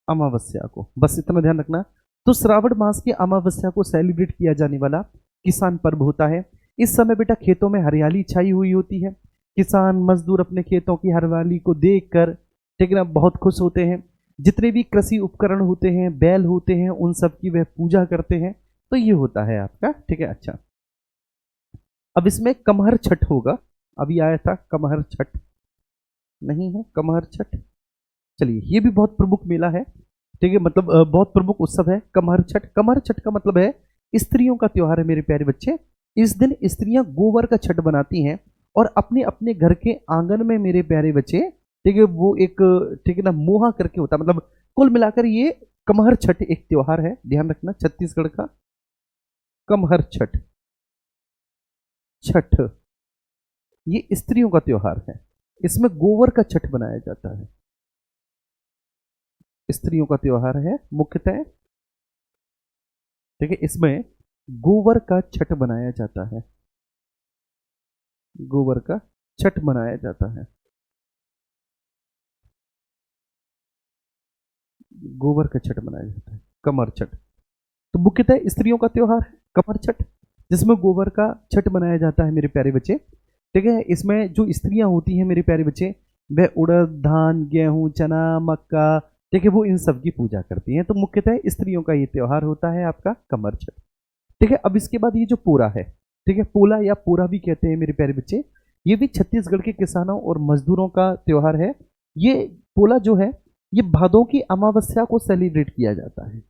A: अमावस्या को, बस इतना ध्यान रखना। तो श्रावण मास की अमावस्या को सेलिब्रेट किया जाने वाला किसान पर्व होता है। इस समय बेटा खेतों में हरियाली छाई हुई होती है, किसान मजदूर अपने खेतों की हरियाली को देखकर, ठीक है ना, बहुत खुश होते हैं। जितने भी कृषि उपकरण होते हैं, बैल होते हैं, उन सब की वह पूजा करते हैं। तो ये होता है आपका, ठीक है। अच्छा, अब इसमें कमहर छठ होगा, अभी आया था कमहर छठ, नहीं है कमहर छठ। चलिए ये भी बहुत प्रमुख मेला है, ठीक है, मतलब बहुत प्रमुख उत्सव है कमहर छठ। कमहर छठ का मतलब है स्त्रियों का त्योहार है मेरे प्यारे बच्चे। इस दिन स्त्रियां गोबर का छठ बनाती हैं और अपने अपने घर के आंगन में मेरे प्यारे बच्चे, ठीक है, वो एक, ठीक है ना, मोहा करके होता है। मतलब कुल मिलाकर ये कमहर छठ एक त्योहार है, ध्यान रखना, छत्तीसगढ़ का कमहर छठ। छठ ये स्त्रियों का त्योहार है, इसमें गोबर का छठ बनाया जाता है, स्त्रियों का त्योहार है मुख्यतः, ठीक है। इसमें गोबर का छठ बनाया जाता है, गोबर का छठ मनाया जाता है, गोबर का छठ मनाया जाता है कमर छठ। तो मुख्यतः स्त्रियों का त्योहार है कमर छठ, जिसमें गोबर का छठ मनाया जाता है मेरे प्यारे बच्चे, ठीक है। इसमें जो स्त्रियां होती हैं मेरे प्यारे बच्चे, वह उड़द, धान, गेहूं, चना, मक्का, ठीक है, वो इन सब की पूजा करती हैं। तो मुख्यतः स्त्रियों का ये त्योहार होता है आपका कमर छठ। ठीक है, अब इसके बाद ये जो पोला है, ठीक है, पोला या पोरा भी कहते हैं मेरे प्यारे बच्चे, ये भी छत्तीसगढ़ के किसानों और मजदूरों का त्योहार है। ये पोला जो है, ये भादों की अमावस्या को सेलिब्रेट किया जाता है।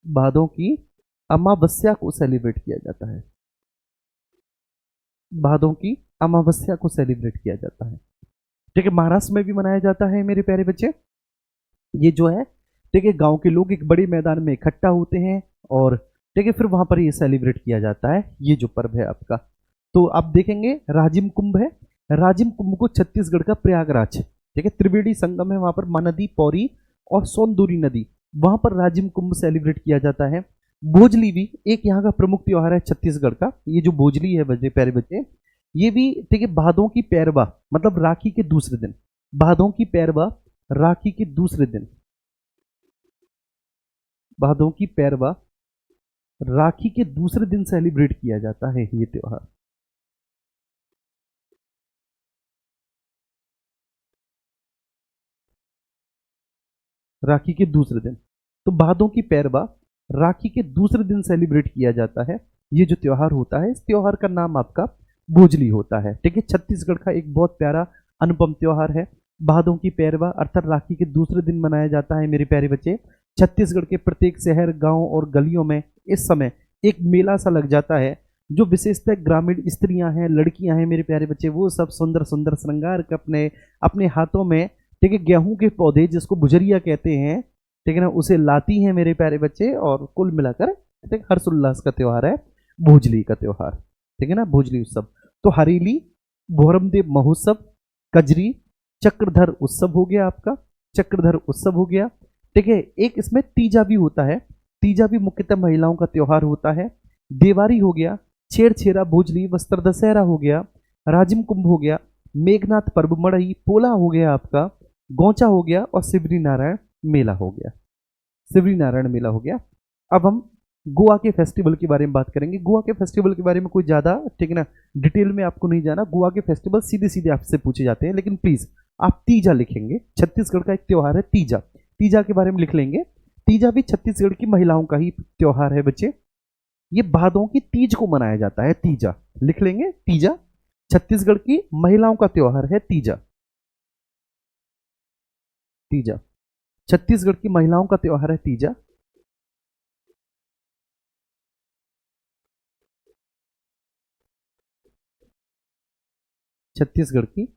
A: भादों की अमावस्या को सेलिब्रेट किया जाता है। भादों की अमावस्या को सेलिब्रेट किया जाता है। ठीक है, महाराष्ट्र में भी मनाया जाता है मेरे प्यारे बच्चे। ये जो है, ठीक है, गांव के लोग एक बड़े मैदान में इकट्ठा होते हैं और ठीक है, फिर वहां पर ये सेलिब्रेट किया जाता है, ये जो पर्व है आपका। तो आप देखेंगे राजिम कुंभ है। राजिम कुंभ को छत्तीसगढ़ का प्रयागराज, ठीक है, त्रिवेणी संगम है, वहां पर महानदी, पौरी और सोनदुरी नदी, वहां पर राजिम कुंभ सेलिब्रेट किया जाता है। भोजली भी एक यहाँ का प्रमुख त्योहार है छत्तीसगढ़ का। ये जो भोजली है बच्चे, प्यारे बच्चे, ये भी ठीक है भादों की पैरवा, मतलब राखी के दूसरे दिन, भादों की पैरवा, राखी के दूसरे दिन, भादों की पैरवा, राखी के दूसरे दिन सेलिब्रेट किया जाता है ये त्योहार। राखी के दूसरे दिन, तो भादों की पैरवा राखी के दूसरे दिन सेलिब्रेट किया जाता है। ये जो त्योहार होता है, इस त्योहार का नाम आपका भोजली होता है। ठीक है, छत्तीसगढ़ का एक बहुत प्यारा अनुपम त्योहार है। भादों की पैरवा अर्थात राखी के दूसरे दिन मनाया जाता है मेरे प्यारे बच्चे। छत्तीसगढ़ के प्रत्येक शहर, गांव और गलियों में इस समय एक मेला सा लग जाता है। जो विशेषतः ग्रामीण स्त्रियां हैं, लड़कियां हैं मेरे प्यारे बच्चे, वो सब सुंदर सुंदर श्रृंगार के अपने अपने हाथों में, ठीक है, गेहूं के पौधे जिसको बुजरिया कहते हैं, ठीक है ना, उसे लाती हैं मेरे प्यारे बच्चे। और कुल मिलाकर ठीक हर्षोल्लास का त्योहार है भोजली का त्योहार। ठीक है ना, भोजली उत्सव। तो हरेली, बोहरमदेव महोत्सव, कजरी, चक्रधर उत्सव हो गया आपका, चक्रधर उत्सव हो गया। ठीक है, एक इसमें तीजा भी होता है। तीजा भी मुख्यतः महिलाओं का त्योहार होता है। देवारी हो गया, छेरछेरा, भोजली, वस्त्र दशहरा हो गया, राजिम कुंभ हो गया, मेघनाथ पर्व, मड़ई, पोला हो गया आपका, गौचा हो गया और शिवरी नारायण मेला हो गया। शिवरी नारायण मेला हो गया। अब हम गोवा के फेस्टिवल के बारे में बात करेंगे। गोवा के फेस्टिवल के बारे में कोई ज़्यादा, ठीक है ना, डिटेल में आपको नहीं जाना। गोवा के फेस्टिवल सीधे सीधे आपसे पूछे जाते हैं, लेकिन प्लीज़ आप तीजा लिखेंगे। छत्तीसगढ़ का एक त्योहार है तीजा, तीजा के बारे में लिख लेंगे। तीजा भी छत्तीसगढ़ की महिलाओं का ही त्योहार है बच्चे। ये भादों की तीज को मनाया जाता है, तीजा लिख लेंगे। तीजा छत्तीसगढ़ की महिलाओं का त्योहार है तीजा। तीजा छत्तीसगढ़ की महिलाओं का त्योहार है तीजा। छत्तीसगढ़ की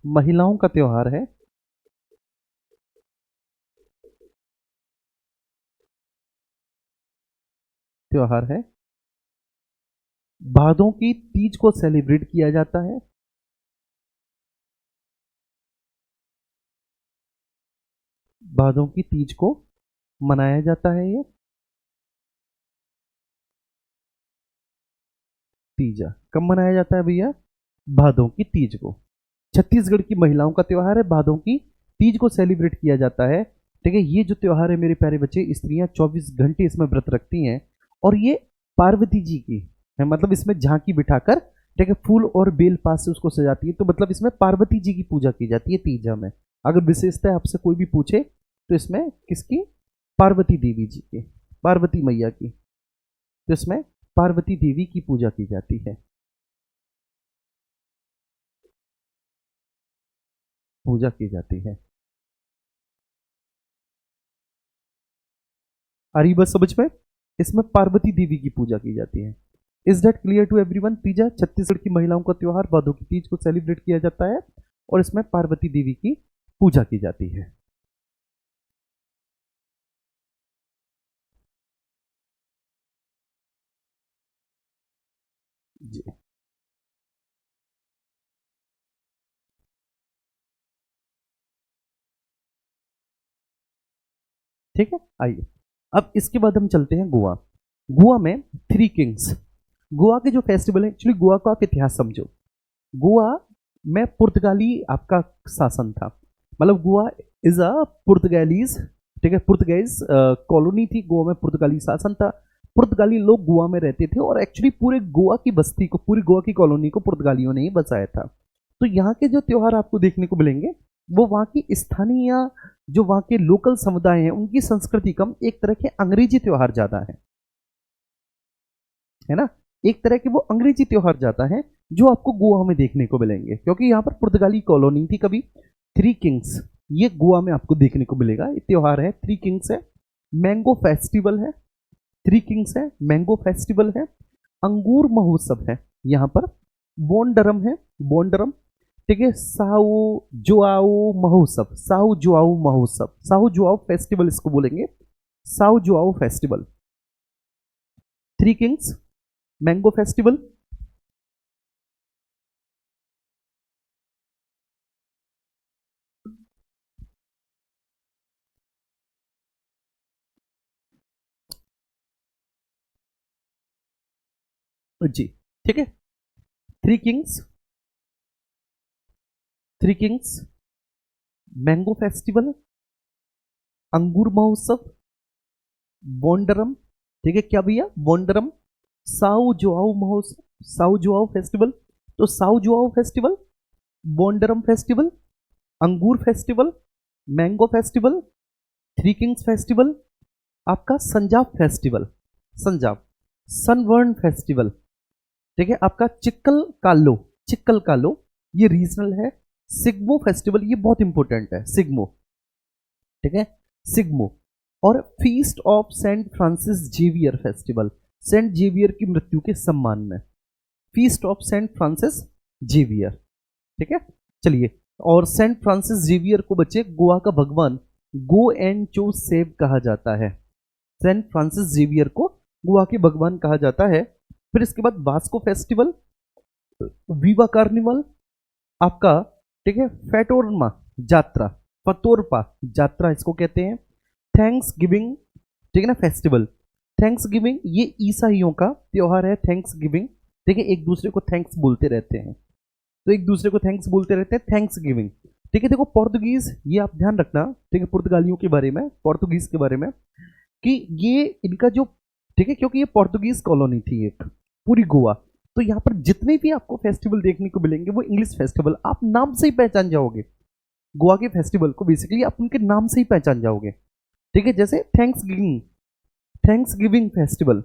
A: महिलाओं का त्योहार है, त्योहार है। भादों की तीज को सेलिब्रेट किया जाता है। भादों की तीज को मनाया जाता है ये तीजा। कब मनाया जाता है भैया? भादों की तीज को। छत्तीसगढ़ की महिलाओं का त्योहार है, भादों की तीज को सेलिब्रेट किया जाता है। ठीक है, ये जो त्योहार है मेरे प्यारे बच्चे, स्त्रियां 24 घंटे इसमें व्रत रखती हैं और ये पार्वती जी की है, मतलब इसमें झांकी बिठाकर, ठीक है, फूल और बेल पास से उसको सजाती है। तो मतलब इसमें पार्वती जी की पूजा की जाती है तीजा में। अगर विशेषता आपसे कोई भी पूछे तो इसमें किसकी? पार्वती देवी जी की, पार्वती मैया की। तो इसमें पार्वती देवी की पूजा की जाती है, पूजा की जाती है। आ रही बात समझ में? इसमें पार्वती देवी की पूजा की जाती है। Is that clear to everyone? Teeja Chhattisgarh की महिलाओं का त्योहार, भादों की तीज को सेलिब्रेट किया जाता है और इसमें पार्वती देवी की पूजा की जाती है। जी, ठीक है, आइए अब इसके बाद हम चलते हैं गोवा। गोवा में थ्री किंग्स, गोवा के जो फेस्टिवल है, एक्चुअली गोवा का आप इतिहास समझो। गोवा में पुर्तगाली आपका शासन था, मतलब गोवा इज अ पुर्तगालीज, ठीक है, पुर्तगाइज कॉलोनी थी। गोवा में पुर्तगाली शासन था, पुर्तगाली लोग गोवा में रहते थे और एक्चुअली पूरे गोवा की बस्ती को, पूरी गोवा की कॉलोनी को पुर्तगालियों ने ही बसाया था। तो यहाँ के जो त्योहार आपको देखने को मिलेंगे, वो वहाँ की स्थानीय जो वहाँ के लोकल समुदाय हैं उनकी संस्कृति कम, एक तरह के अंग्रेजी त्योहार ज्यादा है ना। एक तरह के वो अंग्रेजी त्योहार ज्यादा है जो आपको गोवा में देखने को मिलेंगे, क्योंकि यहाँ पर पुर्तगाली कॉलोनी थी कभी। थ्री किंग्स, ये गोवा में आपको देखने को मिलेगा। ये त्योहार है, थ्री किंग्स है, मैंगो फेस्टिवल है, थ्री किंग्स है, मैंगो फेस्टिवल है, अंगूर महोत्सव है यहाँ पर, बोंडरम है, बोंडरम, ठीक है, साउ जुआओ महोत्सव, साउ जुआओ महोत्सव, साउ जुआओ फेस्टिवल इसको बोलेंगे, Sao Joao festival, three kings, mango festival. जी, ठीक है, three kings, three kings, mango festival, अंगूर महोत्सव, बोंडरम, ठीक है क्या भैया, बोंडरम, साउ जुआओ महोत्सव, साउ जुआओ फेस्टिवल। तो साउ जुआओ फेस्टिवल, बोंडरम फेस्टिवल, अंगूर festival, mango festival, three kings festival, आपका संजाब फेस्टिवल, संजाब, सनबर्न फेस्टिवल, ठीक है, आपका चिक्कल कालो, चिक्कल कालो, ये रीजनल है, सिग्मो फेस्टिवल, ये बहुत इंपॉर्टेंट है, सिग्मो, ठीक है, सिग्मो, और feast of Saint Francis Xavier festival, Saint Xavier की मृत्यु के सम्मान में, feast of Saint Francis Xavier, ठीक है। चलिए, और सेंट फ्रांसिस जेवियर को बच्चे गोवा का भगवान गो एंड चो सेव कहा जाता है, सेंट फ्रांसिस जेवियर को गोवा के भगवान कहा जाता है। फिर इसके बाद वास्को फेस्टिवल, वीवा कार्निवल आपका, ठीक है, फेटोरमा जात्रा, फतोरपा जात्रा इसको कहते हैं, थैंक्स गिविंग, ठीक है ना, फेस्टिवल, थैंक्स गिविंग, ये ईसाइयों का त्योहार है, थैंक्स गिविंग, ठीक है, एक दूसरे को थैंक्स बोलते रहते हैं, तो एक दूसरे को थैंक्स बोलते रहते हैं, थैंक्स गिविंग, ठीक है। देखो पोर्तुगीज, ये आप ध्यान रखना, ठीक है, पुर्तगालियों के बारे में, पोर्तुगीज के बारे में, कि ये इनका जो, ठीक है, क्योंकि ये पोर्तुगीज कॉलोनी थी एक पूरी गोवा, तो यहाँ पर जितने भी आपको फेस्टिवल देखने को मिलेंगे वो इंग्लिश फेस्टिवल, आप नाम से ही पहचान जाओगे गोवा के फेस्टिवल को, बेसिकली आप उनके नाम से ही पहचान जाओगे, ठीक है। जैसे thanks giving, thanks giving festival,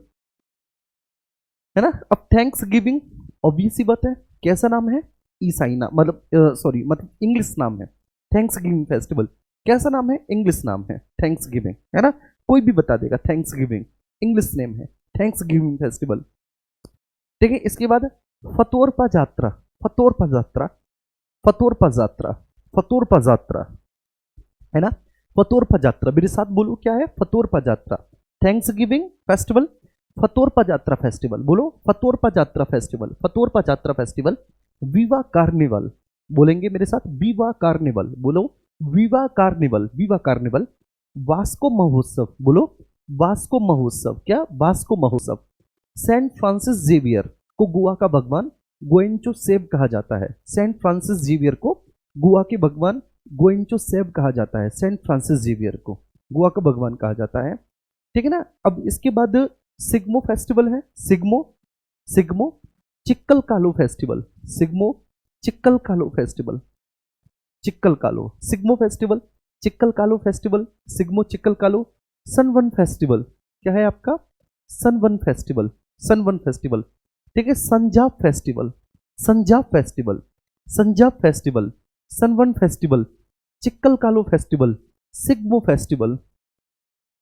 A: है ना। अब थैंक्स गिविंग ऑब्वियस सी बात है, कैसा नाम है, ईसाई नाम, मतलब सॉरी, मतलब इंग्लिश नाम है, थैंक्स गिविंग फेस्टिवल कैसा नाम है, इंग्लिश नाम है, थैंक्स गिविंग, है ना, कोई भी बता देगा, थैंक्स गिविंग इंग्लिश नेम है, थैंक्स गिविंग फेस्टिवल, ठीक है। इसके बाद फतोरपा जात्रा, फतोरपा जात्रा, फतोरपा जात्रा, फतोरपा जात्रा, है ना, फतोरपा जात्रा, मेरे साथ बोलो क्या है, फतोरपा जात्रा, थैंक्स गिविंग फेस्टिवल, फतोरपा जात्रा फेस्टिवल, बोलो फतोरपा जात्रा फेस्टिवल, फतोरपा जात्रा फेस्टिवल, वीवा कार्निवल, बोलेंगे मेरे साथ, वीवा कार्निवल, बोलो Viva carnival, Viva carnival, Vasco महोत्सव, बोलो वास्को महोत्सव, क्या वास्को महोत्सव, सेंट फ्रांसिस जेवियर को गोवा का भगवान गोएंचो सेब कहा जाता है, सेंट फ्रांसिस जेवियर को गोवा के भगवान गोएंचो सेब कहा जाता है, सेंट फ्रांसिस जेवियर को गोवा का भगवान कहा जाता है, ठीक है ना। अब इसके बाद सिग्मो फेस्टिवल है, सिग्मो, सिग्मो चिक्कल कालो फेस्टिवल, सिग्मो चिक्कल कालो फेस्टिवल, चिक्कल कालो, सिग्मो फेस्टिवल, चिक्कल कालो फेस्टिवल, सिग्मो चिक्कल कालो, सनवन फेस्टिवल, क्या है आपका, सनवन फेस्टिवल, सनवन फेस्टिवल, ठीक है, Sanjab festival, Sanjab festival, Sanjab festival, Sanvan festival, Chikal Kalo festival, Shigmo festival,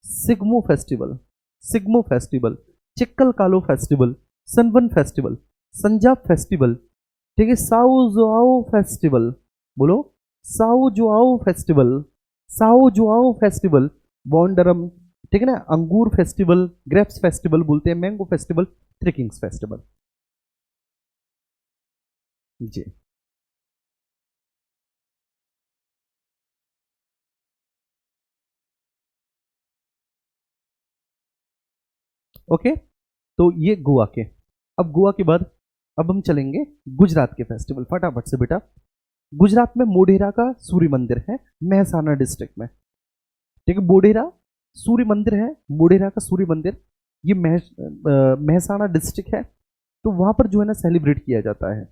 A: Shigmo festival, Shigmo festival, Chikal Kalo festival, Sanvan festival, Sanjab festival, ठीक है, साओ जोआओ फेस्टिवल, बोलो साओ जोआओ फेस्टिवल, साओ जोआओ फेस्टिवल, बॉन्डरम, ठीक है ना, अंगूर फेस्टिवल, ग्रेप्स फेस्टिवल बोलते हैं, mango festival, three kings festival, जी ओके। तो ये गोवा के, अब गोवा के बाद अब हम चलेंगे गुजरात के फेस्टिवल, फटाफट से बेटा। गुजरात में मोढेरा का सूर्य मंदिर है, महसाना डिस्ट्रिक्ट में, ठीक है, मोढेरा सूर्य मंदिर है, मोढेरा का सूर्य मंदिर, ये महसाना डिस्ट्रिक्ट है, तो वहां पर जो है ना सेलिब्रेट किया जाता है,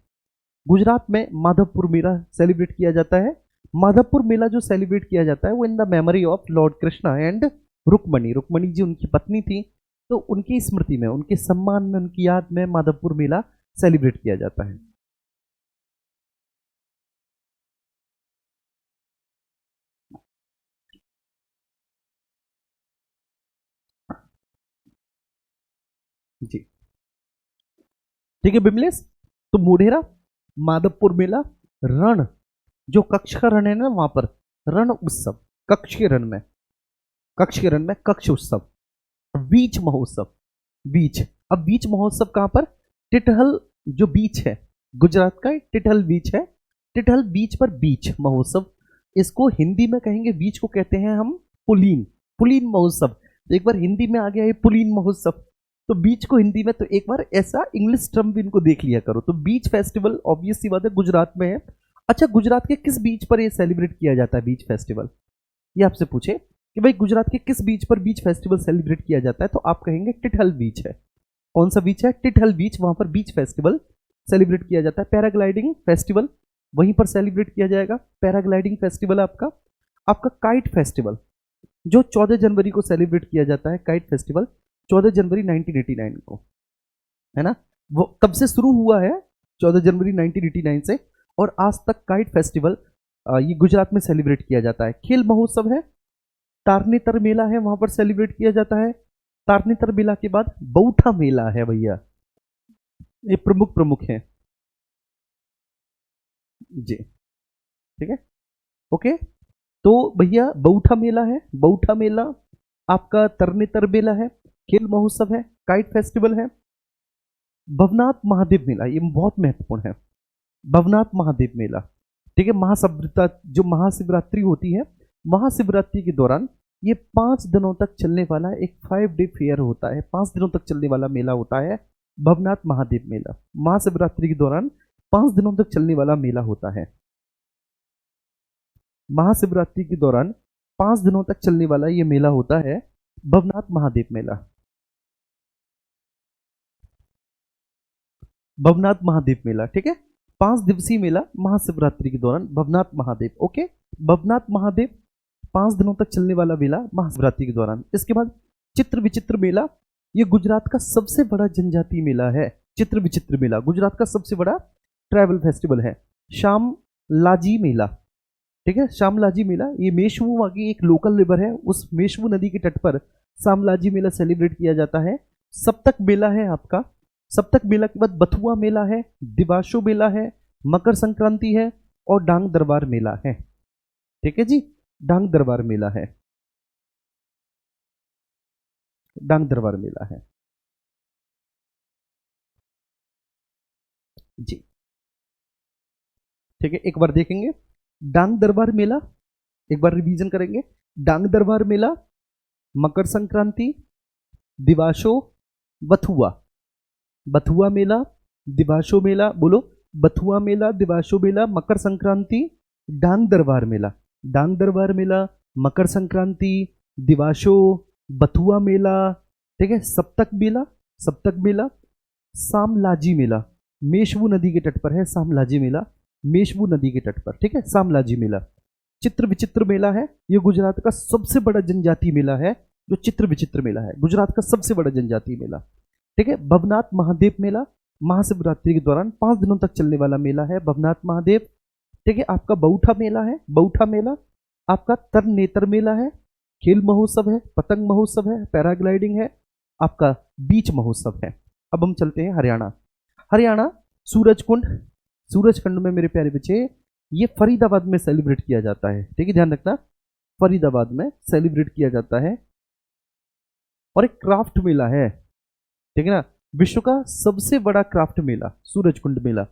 A: गुजरात में माधवपुर मेला सेलिब्रेट किया जाता है, माधवपुर मेला जो सेलिब्रेट किया जाता है वो in the memory of lord Krishna and Rukmini. Rukmini ji उनकी पत्नी थी, तो उनकी स्मृति में, उनके सम्मान में, उनकी याद में माधवपुर मेला सेलिब्रेट किया जाता है। जी ठीक है बिमलेश। तो मोढेरा, माधवपुर मेला, रण, जो कक्ष का रण है ना वहां पर रण उत्सव, कक्ष के रण में, कक्ष के रण में कक्ष उत्सव, बीच महोत्सव, बीच। अब बीच महोत्सव कहां पर? टिटहल जो बीच है, गुजरात का टिटहल बीच है, टिटहल बीच पर बीच महोत्सव। इसको हिंदी में कहेंगे, बीच को कहते हैं हम पुलीन, पुलीन महोत्सव। तो एक बार हिंदी में आ गया है पुलीन महोत्सव, तो बीच को हिंदी में, तो एक बार ऐसा इंग्लिश टर्म भी इनको देख लिया करो। तो बीच फेस्टिवल ऑब्वियस सी बात है गुजरात में है। अच्छा, गुजरात के किस बीच पर ये सेलिब्रेट किया जाता है बीच फेस्टिवल? ये आपसे पूछे कि भाई गुजरात के किस बीच पर बीच फेस्टिवल सेलिब्रेट किया जाता है, तो आप कहेंगे टिटहल बीच है। कौन सा बीच है? टिटहल बीच, वहां पर बीच फेस्टिवल सेलिब्रेट किया जाता है। पैराग्लाइडिंग फेस्टिवल वहीं पर सेलिब्रेट किया जाएगा, पैराग्लाइडिंग फेस्टिवल आपका। आपका काइट फेस्टिवल जो 14 जनवरी को सेलिब्रेट किया जाता है, काइट फेस्टिवल 14 जनवरी 1989 को, है ना, वो कब से शुरू हुआ है? 14 जनवरी 1989 से, और आज तक काइट फेस्टिवल ये गुजरात में सेलिब्रेट किया जाता है। खेल महोत्सव है, तारनेतर मेला है, वहां पर सेलिब्रेट किया जाता है। तारनेतर मेला के बाद बौठा मेला है भैया, ये प्रमुख प्रमुख हैं जी। ठीक है, ओके। तो भैया बौठा मेला है, बौठा मेला आपका, तरनेतर मेला है, खेल महोत्सव है, काइट फेस्टिवल है, भवनाथ महादेव मेला, ये बहुत महत्वपूर्ण है, भवनाथ महादेव मेला। ठीक है, जो महाशिवरात्रि होती है, महाशिवरात्रि के दौरान ये 5 दिनों तक चलने वाला एक 5 डे फेयर होता है, 5 दिनों तक चलने वाला मेला होता है भवनाथ महादेव मेला। महाशिवरात्रि के दौरान 5 दिनों तक चलने वाला मेला होता है। महाशिवरात्रि के दौरान 5 दिनों तक चलने वाला ये मेला होता है भवनाथ महादेव मेला, भवनाथ महादेव मेला। ठीक है, 5 दिवसीय मेला महाशिवरात्रि के दौरान भवनाथ महादेव। ओके, भवनाथ महादेव 5 दिनों तक चलने वाला मेला महाशिवरात्रि के दौरान। इसके बाद चित्र विचित्र मेला, ये गुजरात का सबसे बड़ा जनजातीय मेला है। चित्र विचित्र मेला गुजरात का सबसे बड़ा ट्राइबल फेस्टिवल है। शाम लाजी मेला, ठीक है, शामलाजी मेला, ये मेशवू वहाँ की एक लोकल रिवर है, उस मेशवू नदी के तट पर शामलाजी मेला सेलिब्रेट किया जाता है। सप्तक मेला है आपका, सप्तक मेला के बाद बथुआ मेला है, दिवाशो मेला है, मकर संक्रांति है, और डांग दरबार मेला है। ठीक है जी, डांग दरबार मेला है, डांग दरबार मेला है जी। ठीक है, एक बार देखेंगे डांग दरबार मेला, एक बार रिवीजन करेंगे। डांग दरबार मेला, मकर संक्रांति, दिवाशो, बथुआ, बथुआ मेला, दिवाशो मेला, बोलो, बथुआ मेला, दिवाशो मेला, मकर संक्रांति, डांग दरबार मेला, डांग दरबार मेला, मकर संक्रांति, दिवाशो, बथुआ मेला। ठीक है, सप्तक मेला, सप्तक मेला, सामलाजी मेला, मेशवू नदी के तट पर है सामलाजी मेला, मेशवू नदी के तट पर। ठीक है, सामलाजी मेला। चित्र विचित्र मेला है, ये गुजरात का सबसे बड़ा जनजातीय मेला है, जो चित्र विचित्र मेला है, गुजरात का सबसे बड़ा जनजातीय मेला। ठीक है, भवनाथ महादेव मेला महाशिवरात्रि के दौरान 5 दिनों तक चलने वाला मेला है भवनाथ महादेव। ठीक है, आपका बौठा मेला है, बौठा मेला आपका तरनेतर मेला है, खेल महोत्सव है, पतंग महोत्सव है, पैराग्लाइडिंग है, आपका बीच महोत्सव है। अब हम चलते हैं हरियाणा। हरियाणा सूरजकुंड, सूरजकुंड में मेरे प्यारे बच्चे ये फरीदाबाद में सेलिब्रेट किया जाता है। ठीक है, ध्यान रखना, फरीदाबाद में सेलिब्रेट किया जाता है। और एक क्राफ्ट मेला है, ठीक है ना, विश्व का सबसे बड़ा क्राफ्ट मेला सूरजकुंड मेला।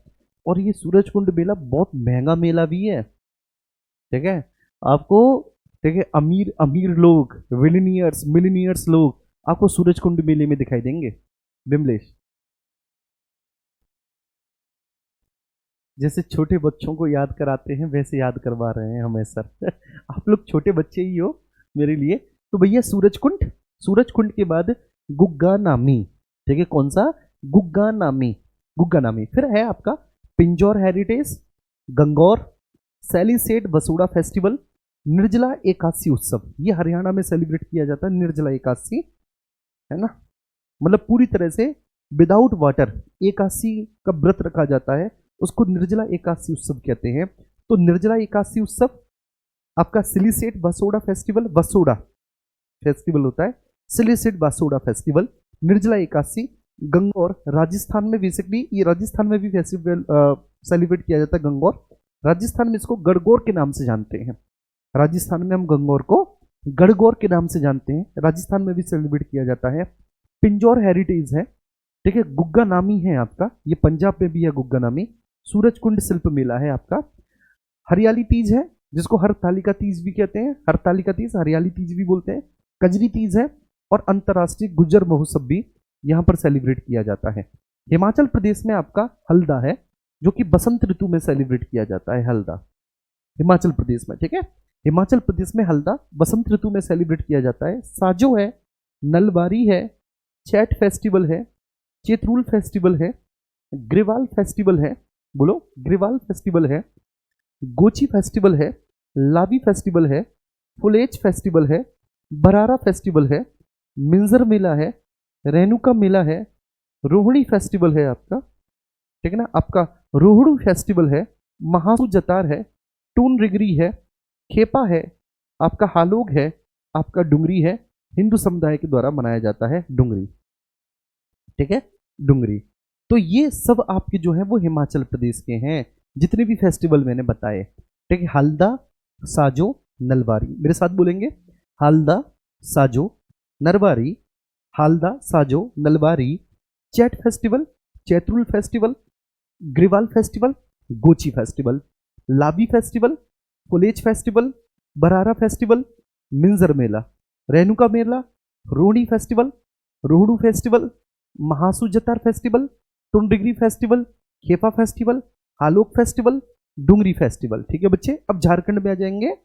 A: और ये सूरजकुंड मेला बहुत महंगा मेला भी है। ठीक है, आपको, ठीक है, अमीर अमीर लोग, विलिनियर्स मिलिनियर्स लोग आपको सूरजकुंड मेले में दिखाई देंगे। बिमलेश, जैसे छोटे बच्चों को याद कराते हैं वैसे याद करवा रहे हैं हमें सर आप लोग छोटे बच्चे ही हो मेरे लिए। तो भैया सूरजकुंड, सूरजकुंड के बाद गुग्गा नामी। ठीक है, कौन सा? गुग्गा नामी, गुग्गा नामी। फिर है आपका पिंजौर हेरिटेज, गंगौर, सैलीसेट बसोड़ा फेस्टिवल, निर्जला एकादशी उत्सव, ये हरियाणा में सेलिब्रेट किया जाता है, निर्जला एकादशी, है ना, मतलब पूरी तरह से विदाउट वाटर एकादशी का व्रत रखा जाता है, उसको निर्जला एकादशी उत्सव कहते हैं। तो निर्जला एकादशी उत्सव आपका सिलिसेट बसोड़ा फेस्टिवल, बसोड़ा फेस्टिवल होता है, सिलिसेट बसोड़ा फेस्टिवल, निर्जला एकादशी, गंगौर राजस्थान में, बेसिकली ये राजस्थान में भी फेस्टिवल सेलिब्रेट किया जाता है। गंगौर राजस्थान में इसको गणगौर के नाम से जानते हैं, राजस्थान में हम गंगौर को गणगौर के नाम से जानते हैं, राजस्थान में भी सेलिब्रेट किया जाता है। पिंजौर हेरिटेज है, ठीक है, गुग्गा नामी है आपका, ये पंजाब में भी है गुग्गा नामी। सूरजकुंड शिल्प मेला है आपका। हरियाली तीज है, जिसको हरतालिका तीज भी कहते हैं, हरतालिका तीज हरियाली तीज भी बोलते हैं। कजरी तीज है, और अंतर्राष्ट्रीय गुज्जर महोत्सव भी यहाँ पर सेलिब्रेट किया जाता है। हिमाचल प्रदेश में आपका हल्दा है, जो कि बसंत ऋतु में सेलिब्रेट किया जाता है, हल्दा हिमाचल प्रदेश में, ठीक है, हिमाचल प्रदेश में हल्दा बसंत ऋतु में सेलिब्रेट किया जाता है। साजो है, नलबारी है, चैट फेस्टिवल है, चेतरूल फेस्टिवल है, ग्रेवाल फेस्टिवल है, बोलो ग्रेवाल फेस्टिवल है, गोची फेस्टिवल है, लावी फेस्टिवल है, फुलेज फेस्टिवल है, बरारा फेस्टिवल है, मिंजर मेला है, रेणुका मेला है, रोहिणी फेस्टिवल है आपका, ठीक है ना, आपका रोहड़ू फेस्टिवल है, महासू जतार है, टून रिगरी है, खेपा है, आपका हालोग है, आपका डुंगरी है, हिंदू समुदाय के द्वारा मनाया जाता है डुंगरी, ठीक है, डुंगरी। तो ये सब आपके जो है वो हिमाचल प्रदेश के हैं, जितने भी फेस्टिवल मैंने बताए, ठीक है। हल्दा, साजो, नलबारी, मेरे साथ बोलेंगे, हल्दा, साजो, Narbari, Halda, Sajo, Nalbari, Chait festival, Chaitrul festival, Griwal festival, Gochi festival, Labi festival, Phulech festival, Barara festival, Minjar Mela, Renuka Mela, Rohini festival, Rohru festival, Mahasu Jatar festival, Tundigri festival, Khepa festival, Halok festival, Dungri festival, ठीक है बच्चे। अब झारखंड में आ जाएंगे।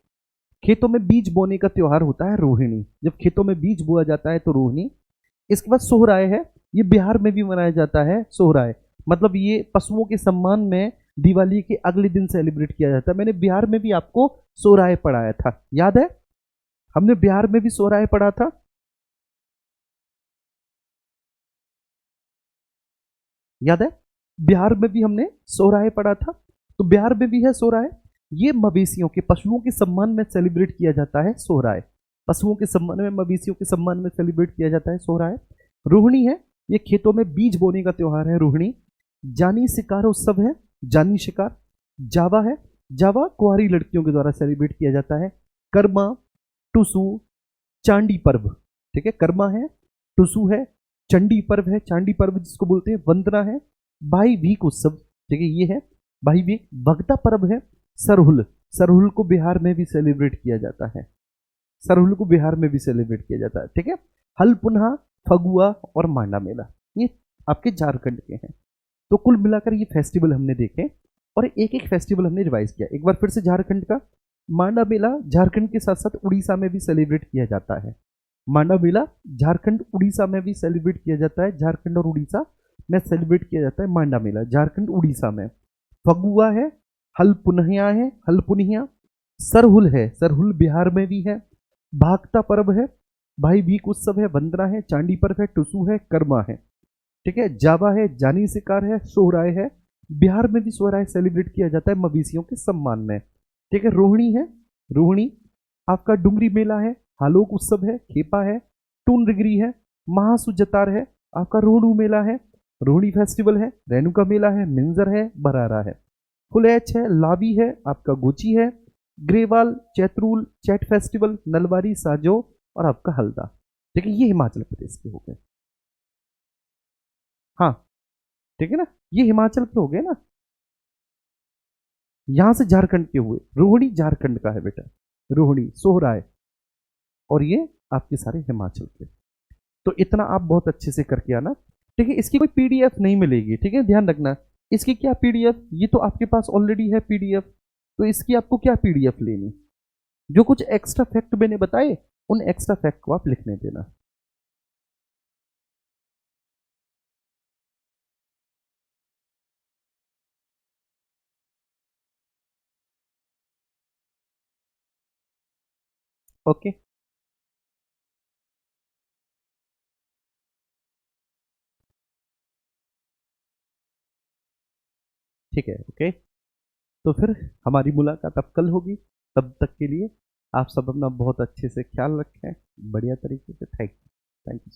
A: खेतों में बीज बोने का त्योहार होता है रोहिणी, जब खेतों में बीज बोया जाता है तो रोहिणी। इसके बाद सोहराय है, ये बिहार में भी मनाया जाता है सोहराय, मतलब ये पशुओं के सम्मान में दिवाली के अगले दिन सेलिब्रेट किया जाता है। मैंने बिहार में भी आपको सोहराय पढ़ाया था, याद है, हमने बिहार में भी सोहराय पढ़ा था। याद है, बिहार में भी हमने सोहराय पढ़ा था, तो बिहार में भी है सोहराय। ये मवेशियों के, पशुओं के सम्मान में सेलिब्रेट किया जाता है सोहराय, पशुओं के सम्मान में, मवेशियों के सम्मान में सेलिब्रेट किया जाता है सोहराय। रोहिणी है, ये खेतों में बीज बोने का त्योहार है रोहिणी। जानी शिकार उत्सव है, जानी शिकार। जावा है, जावा कुंवारी लड़कियों के द्वारा सेलिब्रेट किया जाता है। कर्मा, टुसु, चांडी पर्व, ठीक है, कर्मा है, टुसु है, चंडी पर्व है, चांडी पर्व जिसको बोलते हैं, वंदना है, भाई भीख उत्सव, ठीक है, ये है भाई भीख। भगता पर्व है, सरहुल, सरहुल को बिहार में भी सेलिब्रेट किया जाता है, सरहुल को बिहार में भी सेलिब्रेट किया जाता है, ठीक है। हल पुनः, फगुआ और मांडा मेला, ये आपके झारखंड के हैं। तो कुल मिलाकर ये फेस्टिवल हमने देखे, और एक एक फेस्टिवल हमने रिवाइज किया। एक बार फिर से झारखंड का, मांडा मेला झारखंड के साथ साथ उड़ीसा में भी सेलिब्रेट किया जाता है। मांडा मेला झारखंड उड़ीसा में भी सेलिब्रेट किया जाता है, झारखंड और उड़ीसा में सेलिब्रेट किया जाता है मांडा मेला, झारखंड उड़ीसा में। फगुआ है, हल पुनहिया है, हल पुनहिया। सरहुल है, सरहुल बिहार में भी है। भागता पर्व है, भाई भीख उत्सव है, वंदना है, चांडी पर्व है, टुसु है, कर्मा है, ठीक है। जावा है, जानी शिकार है, सोहराय है, बिहार में भी सोहराय सेलिब्रेट किया जाता है मवेशियों के सम्मान में, ठीक है। रोहिणी है, रोहिणी आपका डुंगरी मेला है, हालोक उत्सव है, खेपा है, टून रिगरी है, महासू जतार है, आपका रोहड़ू मेला है, रोहिणी फेस्टिवल है, रेणुका मेला है, मिंजर है, बरारा है, फुलेच है, लावी है, आपका गोची है, ग्रेवाल, चैत्रूल, चैट फेस्टिवल, नलवारी, साजो और आपका हल्दा, ठीक है। ये हिमाचल प्रदेश के हो गए, हाँ, ठीक है ना, ये हिमाचल के हो गए ना। यहां से झारखंड के हुए, रोहिणी झारखंड का है बेटा, रोहिणी सोहराय, और ये आपके सारे हिमाचल के। तो इतना आप बहुत अच्छे से करके आना, ठीक है। इसकी कोई पीडीएफ नहीं मिलेगी, ठीक है, ध्यान रखना। इसकी क्या पीडीएफ, ये तो आपके पास ऑलरेडी है पीडीएफ, तो इसकी आपको क्या पीडीएफ लेनी, जो कुछ एक्स्ट्रा फैक्ट मैंने बताए उन एक्स्ट्रा फैक्ट को आप लिखने देना। ओके, ठीक है, ओके। तो फिर हमारी मुलाकात अब कल होगी। तब तक के लिए आप सब अपना बहुत अच्छे से ख्याल रखें, बढ़िया तरीके से। Thank you, thank you.